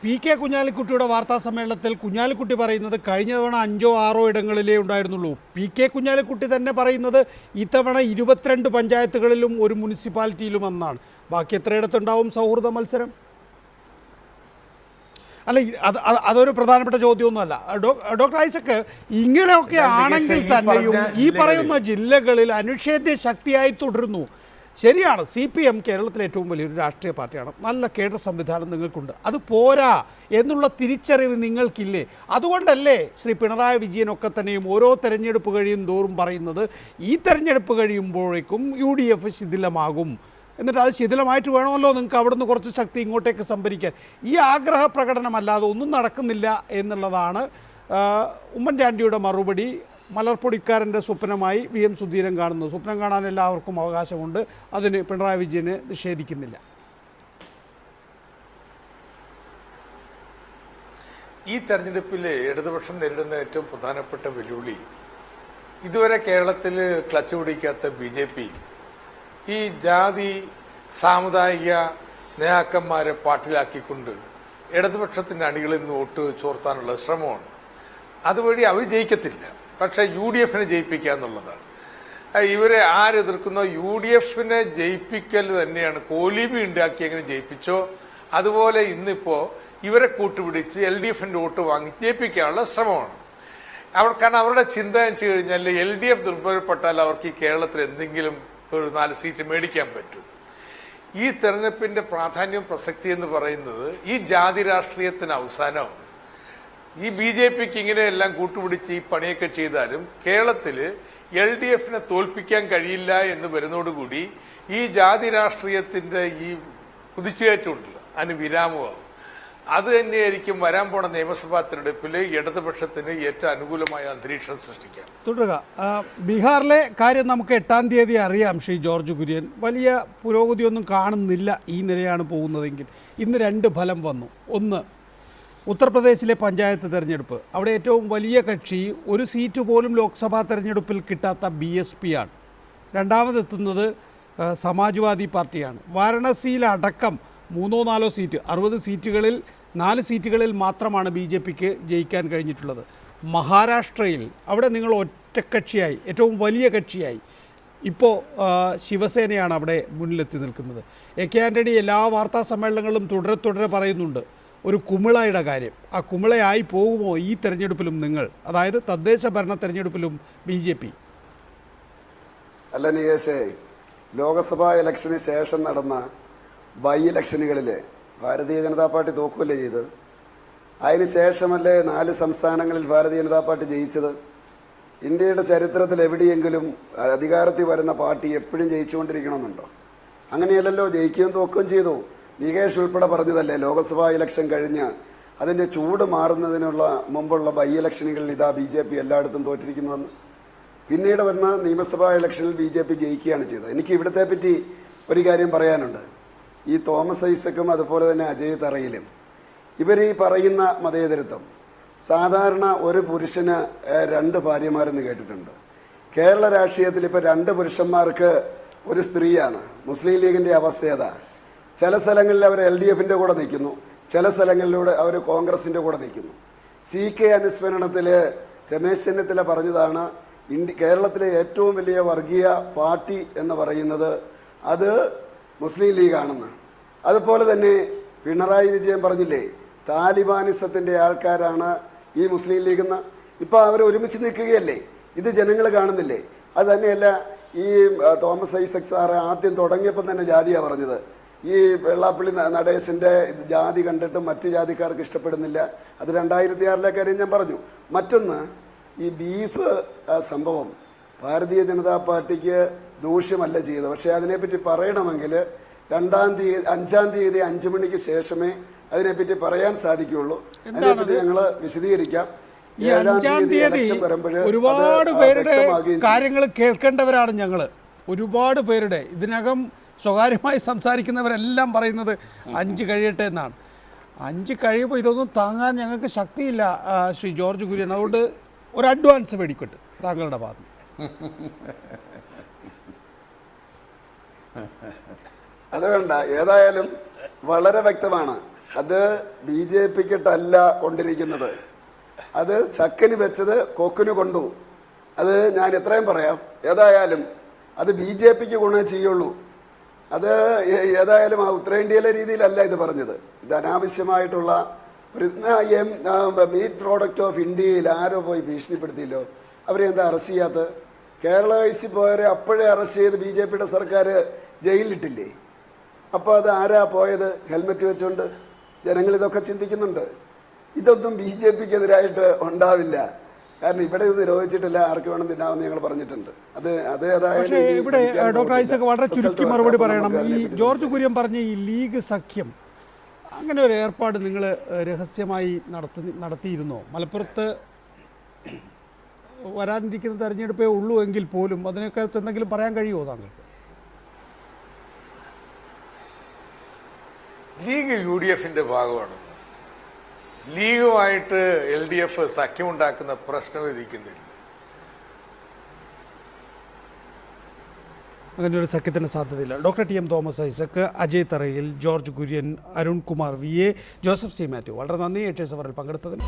S1: PK കുഞ്ഞാലിക്കുട്ടിയുടെ വാർത്താ സമ്മേളനത്തിൽ കുഞ്ഞാലിക്കുട്ടി പറയുന്നത് കഴിഞ്ഞ തവണ 5-6 ഇടങ്ങളിലേ ഉണ്ടായിരുന്നുള്ളൂ. PK കുഞ്ഞാലിക്കുട്ടി തന്നെ പറയുന്നത് ഇത്തവണ 22 പഞ്ചായത്തുകളിലും ഒരു മുനിസിപ്പാലിറ്റിയിലും എന്നാണ്. ബാക്കി എത്രയിടത്തുണ്ടാവും സൗഹൃദ മത്സരം? അല്ല, അതൊരു പ്രധാനപ്പെട്ട ചോദ്യമൊന്നുമല്ല. ഡോക്ടർ ഐസക്, ഇങ്ങനെയൊക്കെ ആണെങ്കിൽ തന്നെയും ഈ പറയുന്ന ജില്ലകളിൽ അനിഷേധ്യ ശക്തിയായി തുടരുന്നു. ശരിയാണ്, CPM കേരളത്തിലെ ഏറ്റവും വലിയൊരു രാഷ്ട്രീയ പാർട്ടിയാണ്. നല്ല കേഡർ സംവിധാനം നിങ്ങൾക്കുണ്ട്. അത് പോരാ എന്നുള്ള തിരിച്ചറിവ് നിങ്ങൾക്കില്ലേ? അതുകൊണ്ടല്ലേ ശ്രീ പിണറായി വിജയനൊക്കെ തന്നെയും ഓരോ തെരഞ്ഞെടുപ്പ് കഴിയും തോറും പറയുന്നത് ഈ തെരഞ്ഞെടുപ്പ് കഴിയുമ്പോഴേക്കും UDF ശിഥിലമാകും, എന്നിട്ട് അത് ശിഥിലമായിട്ട് വേണമല്ലോ നിങ്ങൾക്ക് അവിടുന്ന് കുറച്ച് ശക്തി ഇങ്ങോട്ടേക്ക് സംഭരിക്കാൻ. ഈ ആഗ്രഹ പ്രകടനമല്ലാതെ ഒന്നും നടക്കുന്നില്ല എന്നുള്ളതാണ് ഉമ്മൻചാണ്ടിയുടെ മറുപടി. മലർപ്പൊടിക്കാരൻ്റെ സ്വപ്നമായി VM സുധീരൻ കാണുന്നു. സ്വപ്നം കാണാൻ എല്ലാവർക്കും അവകാശമുണ്ട്, അതിന് പിണറായി വിജയന് നിഷേധിക്കുന്നില്ല.
S9: ഈ തെരഞ്ഞെടുപ്പിൽ ഇടതുപക്ഷം നേരിടുന്ന ഏറ്റവും പ്രധാനപ്പെട്ട വെല്ലുവിളി, ഇതുവരെ കേരളത്തിൽ ക്ലച്ച് പിടിക്കാത്ത BJP ഈ ജാതി സാമുദായിക നേതാക്കന്മാരെ പാട്ടിലാക്കിക്കൊണ്ട് ഇടതുപക്ഷത്തിൻ്റെ അണികളിൽ നിന്ന് വോട്ട് ചോർത്താനുള്ള ശ്രമമാണ്. അതുവഴി അവർ ജയിക്കത്തില്ല. പക്ഷെ UDF ജയിപ്പിക്കുക എന്നുള്ളതാണ്. ഇവരെ ആരെതിർക്കുന്നോ UDF ജയിപ്പിക്കൽ തന്നെയാണ്. കോലീബി ഉണ്ടാക്കി എങ്ങനെ ജയിപ്പിച്ചോ അതുപോലെ ഇന്നിപ്പോൾ ഇവരെ കൂട്ടുപിടിച്ച് LDF വോട്ട് വാങ്ങി ജയിപ്പിക്കാനുള്ള ശ്രമമാണ്. കാരണം അവരുടെ ചിന്ത വെച്ച് കഴിഞ്ഞാൽ LDF ദുർബലപ്പെട്ടാൽ അവർക്ക് ഈ കേരളത്തിൽ എന്തെങ്കിലും ഒരു 4 സീറ്റ് മേടിക്കാൻ പറ്റും. ഈ തെരഞ്ഞെടുപ്പിന്റെ പ്രാധാന്യം പ്രസക്തി എന്ന് പറയുന്നത് ഈ ജാതി രാഷ്ട്രീയത്തിന് അവസാനമാണ്. ഈ BJPക്ക് ഇങ്ങനെയെല്ലാം കൂട്ടുപിടിച്ച് ഈ പണിയൊക്കെ ചെയ്താലും കേരളത്തിൽ LDF തോൽപ്പിക്കാൻ കഴിയില്ല എന്ന് വരുന്നതോടുകൂടി ഈ ജാതി രാഷ്ട്രീയത്തിന്റെ ഈ കുതിച്ചുകയറ്റമുണ്ടല്ലോ, അതിന് വിരാമമാവും. അത് തന്നെയായിരിക്കും വരാൻ പോണ നിയമസഭാ തെരഞ്ഞെടുപ്പിൽ ഇടതുപക്ഷത്തിന് ഏറ്റവും അനുകൂലമായ അന്തരീക്ഷം സൃഷ്ടിക്കാം.
S1: തുടരുക. ബീഹാറിലെ കാര്യം നമുക്ക് 8-ാം തീയതി അറിയാം. ശ്രീ ജോർജ് കുര്യൻ, വലിയ പുരോഗതിയൊന്നും കാണുന്നില്ല ഈ നിലയാണ് പോകുന്നതെങ്കിൽ. ഇന്ന് 2 ഫലം വന്നു. ഒന്ന്, ഉത്തർപ്രദേശിലെ പഞ്ചായത്ത് തെരഞ്ഞെടുപ്പ്. അവിടെ ഏറ്റവും വലിയ കക്ഷി ഒരു സീറ്റ് പോലും ലോക്സഭാ തെരഞ്ഞെടുപ്പിൽ കിട്ടാത്ത BSP ആണ്. രണ്ടാമതെത്തുന്നത് സമാജ്വാദി പാർട്ടിയാണ്. വാരണസിയിലടക്കം 3-4 സീറ്റ്, 60 സീറ്റുകളിൽ 4 സീറ്റുകളിൽ മാത്രമാണ് BJPക്ക് ജയിക്കാൻ കഴിഞ്ഞിട്ടുള്ളത്. മഹാരാഷ്ട്രയിൽ അവിടെ നിങ്ങൾ ഒറ്റക്കക്ഷിയായി, ഏറ്റവും വലിയ കക്ഷിയായി ഇപ്പോൾ ശിവസേനയാണ് അവിടെ മുന്നിലെത്തി നിൽക്കുന്നത്. AK ആൻ്റണി എല്ലാ വാർത്താ സമ്മേളനങ്ങളിലും തുടരെ പറയുന്നുണ്ട് ഒരു കുമിളയുടെ കാര്യം. ആ കുമിളയായി പോകുമോ ഈ തെരഞ്ഞെടുപ്പിലും നിങ്ങൾ, അതായത് തദ്ദേശ ഭരണ തെരഞ്ഞെടുപ്പിലും BJP?
S8: അല്ല നികേഷേ, ലോക്സഭാ ഇലക്ഷന് ശേഷം നടന്ന ബൈ ഇലക്ഷനുകളിൽ ഭാരതീയ ജനതാ പാർട്ടി തോക്കുകയല്ലേ ചെയ്തത്? അതിന് ശേഷമല്ലേ 4 സംസ്ഥാനങ്ങളിൽ ഭാരതീയ ജനതാ പാർട്ടി ജയിച്ചത്? ഇന്ത്യയുടെ ചരിത്രത്തിൽ എവിടെയെങ്കിലും അധികാരത്തിൽ വരുന്ന പാർട്ടി എപ്പോഴും ജയിച്ചുകൊണ്ടിരിക്കണമെന്നുണ്ടോ? അങ്ങനെയല്ലല്ലോ, ജയിക്കുകയും തോക്കുകയും ചെയ്തു. നികേഷ് ഉൾപ്പെടെ പറഞ്ഞതല്ലേ ലോക്സഭാ ഇലക്ഷൻ കഴിഞ്ഞ് അതിൻ്റെ ചൂട് മാറുന്നതിനുള്ള മുമ്പുള്ള ബൈ ഇലക്ഷനുകളിൽ ഇതാ BJP എല്ലായിടത്തും തോറ്റിരിക്കുന്നുവെന്ന്. പിന്നീട് വരുന്ന നിയമസഭാ ഇലക്ഷനിൽ BJP ജയിക്കുകയാണ് ചെയ്തത്. എനിക്ക് ഇവിടത്തെ പറ്റി ഒരു കാര്യം പറയാനുണ്ട്. ഈ തോമസ് ഐസക്കും അതുപോലെ തന്നെ അജയ് തറയിലും ഇവർ ഈ പറയുന്ന മതേതരത്വം സാധാരണ ഒരു പുരുഷന് 2 ഭാര്യമാരെന്ന് കേട്ടിട്ടുണ്ട്. കേരള രാഷ്ട്രീയത്തിൽ ഇപ്പോൾ 2 പുരുഷന്മാർക്ക് ഒരു സ്ത്രീയാണ്. മുസ്ലിം ലീഗിൻ്റെ അവസ്ഥ ഏതാ? ചില സ്ഥലങ്ങളിൽ അവർ LDFിൻ്റെ കൂടെ നിൽക്കുന്നു, ചില സ്ഥലങ്ങളിലൂടെ അവർ കോൺഗ്രസിൻ്റെ കൂടെ നിൽക്കുന്നു. CK അനുസ്മരണത്തിൽ രമേശ് ചെന്നിത്തല പറഞ്ഞതാണ് കേരളത്തിലെ ഏറ്റവും വലിയ വർഗീയ പാർട്ടി എന്ന് പറയുന്നത് അത് മുസ്ലിം ലീഗാണെന്ന്. അതുപോലെ തന്നെ പിണറായി വിജയൻ പറഞ്ഞില്ലേ താലിബാനിസത്തിൻ്റെ ആൾക്കാരാണ് ഈ മുസ്ലിം ലീഗെന്ന്. ഇപ്പോൾ അവർ ഒരുമിച്ച് നിൽക്കുകയല്ലേ, ഇത് ജനങ്ങൾ കാണുന്നില്ലേ? അത് തന്നെയല്ല, ഈ തോമസ് ഐസക് സാറ് ആദ്യം തുടങ്ങിയപ്പം തന്നെ ജാതിയാണ് പറഞ്ഞത്. ഈ വെള്ളാപ്പള്ളി നടേശൻ്റെ ജാതി കണ്ടിട്ട് മറ്റ് ജാതിക്കാർക്ക് ഇഷ്ടപ്പെടുന്നില്ല. അത് 2006 കാര്യം ഞാൻ പറഞ്ഞു. മറ്റൊന്ന്, ഈ ബീഫ് സംഭവം ഭാരതീയ ജനതാ പാർട്ടിക്ക് ദൂഷ്യമല്ല ചെയ്തത്. പക്ഷേ അതിനെപ്പറ്റി പറയണമെങ്കിൽ 5-ാം തീയതി 5 മണിക്ക് ശേഷമേ അതിനെപ്പറ്റി പറയാൻ സാധിക്കുകയുള്ളൂ. അതിനെപ്പറ്റി ഞങ്ങൾ വിശദീകരിക്കാം.
S1: ഈ 5-ാം തീയതി ഒരുപാട് പേരുടെ കാര്യങ്ങൾ കേൾക്കേണ്ടവരാണ് ഞങ്ങൾ. ഒരുപാട് പേരുടെ ഇതിനകം സ്വകാര്യമായി സംസാരിക്കുന്നവരെല്ലാം പറയുന്നത് 5 കഴിയട്ടെ എന്നാണ്. 5 കഴിയുമ്പോൾ ഇതൊന്നും താങ്ങാൻ ഞങ്ങൾക്ക് ശക്തിയില്ല ശ്രീ ജോർജ് കുര്യൻ. അതുകൊണ്ട് ഒരു അഡ്വാൻസ് മേടിക്കട്ടെ താങ്കളുടെ ഭാഗത്ത്.
S8: അതുകൊണ്ട് ഏതായാലും വളരെ വ്യക്തമാണ്, അത് BJPക്കിട്ടല്ല കൊണ്ടിരിക്കുന്നത്. അത് ചക്കന് വെച്ചത് കൊക്കിന് കൊണ്ടു. അത് ഞാൻ എത്രയും പറയാം. ഏതായാലും അത് BJPക്ക് ഗുണമേ ചെയ്യുള്ളൂ. അത് ഏതായാലും ആ ഉത്തരേന്ത്യയിലെ രീതിയിലല്ല ഇത് പറഞ്ഞത്. ഇത് അനാവശ്യമായിട്ടുള്ള ഒരു മീറ്റ് പ്രോഡക്റ്റ് ഓഫ് ഇന്ത്യയിൽ ആരോ പോയി ഭീഷണിപ്പെടുത്തിയല്ലോ. അവരെ എന്താ അറസ്റ്റ് ചെയ്യാത്തത്? കേരള വൈസി പോയവരെ അപ്പോഴേ അറസ്റ്റ് ചെയ്ത് BJPയുടെ സർക്കാർ ജയിലിലിട്ടില്ലേ? അപ്പോൾ അത് ആരാ പോയത്? ഹെൽമെറ്റ് വെച്ചുകൊണ്ട്. ജനങ്ങൾ ഇതൊക്കെ ചിന്തിക്കുന്നുണ്ട്. ഇതൊന്നും BJPക്കെതിരായിട്ട് ഉണ്ടാവില്ല. കാരണം ഇവിടെ ഇത് നിരോധിച്ചിട്ടില്ല, ആർക്ക് വേണം തിന്നാമെന്ന് ഞങ്ങൾ പറഞ്ഞിട്ടുണ്ട്.
S1: പക്ഷേ ഇവിടെ ഡോക്ടർ ഐസക് വളരെ ചുരുക്കി മറുപടി പറയണം. ഈ ജോർജ് കുര്യൻ പറഞ്ഞ ഈ ലീഗ് സഖ്യം, അങ്ങനെ ഒരു ഏർപ്പാട് നിങ്ങൾ രഹസ്യമായി നടത്തിയിരുന്നോ? മലപ്പുറത്ത് വരാനിരിക്കുന്ന തെരഞ്ഞെടുപ്പേ ഉള്ളൂ എങ്കിൽ പോലും അതിനെക്കുറിച്ച് എന്തെങ്കിലും പറയാൻ കഴിയുമോ താങ്കൾക്ക്?
S9: ലീഗ് UDFിൻ്റെ ഭാഗമാണ്. ലീഗുമായിട്ട് LDF സഖ്യമുണ്ടാക്കുന്ന പ്രശ്നം ഇരിക്കുന്നില്ല.
S1: അങ്ങനെ ഒരു സഖ്യത്തിന് സാധ്യതയില്ല. Doctor TM Thomas Isaac, Ajay Tharayil, George Kurian, Arun Kumar VA, Joseph C. Mathew, വളരെ നന്ദി ഏഷ്യാസ് അവറിൽ പങ്കെടുത്തതിന്.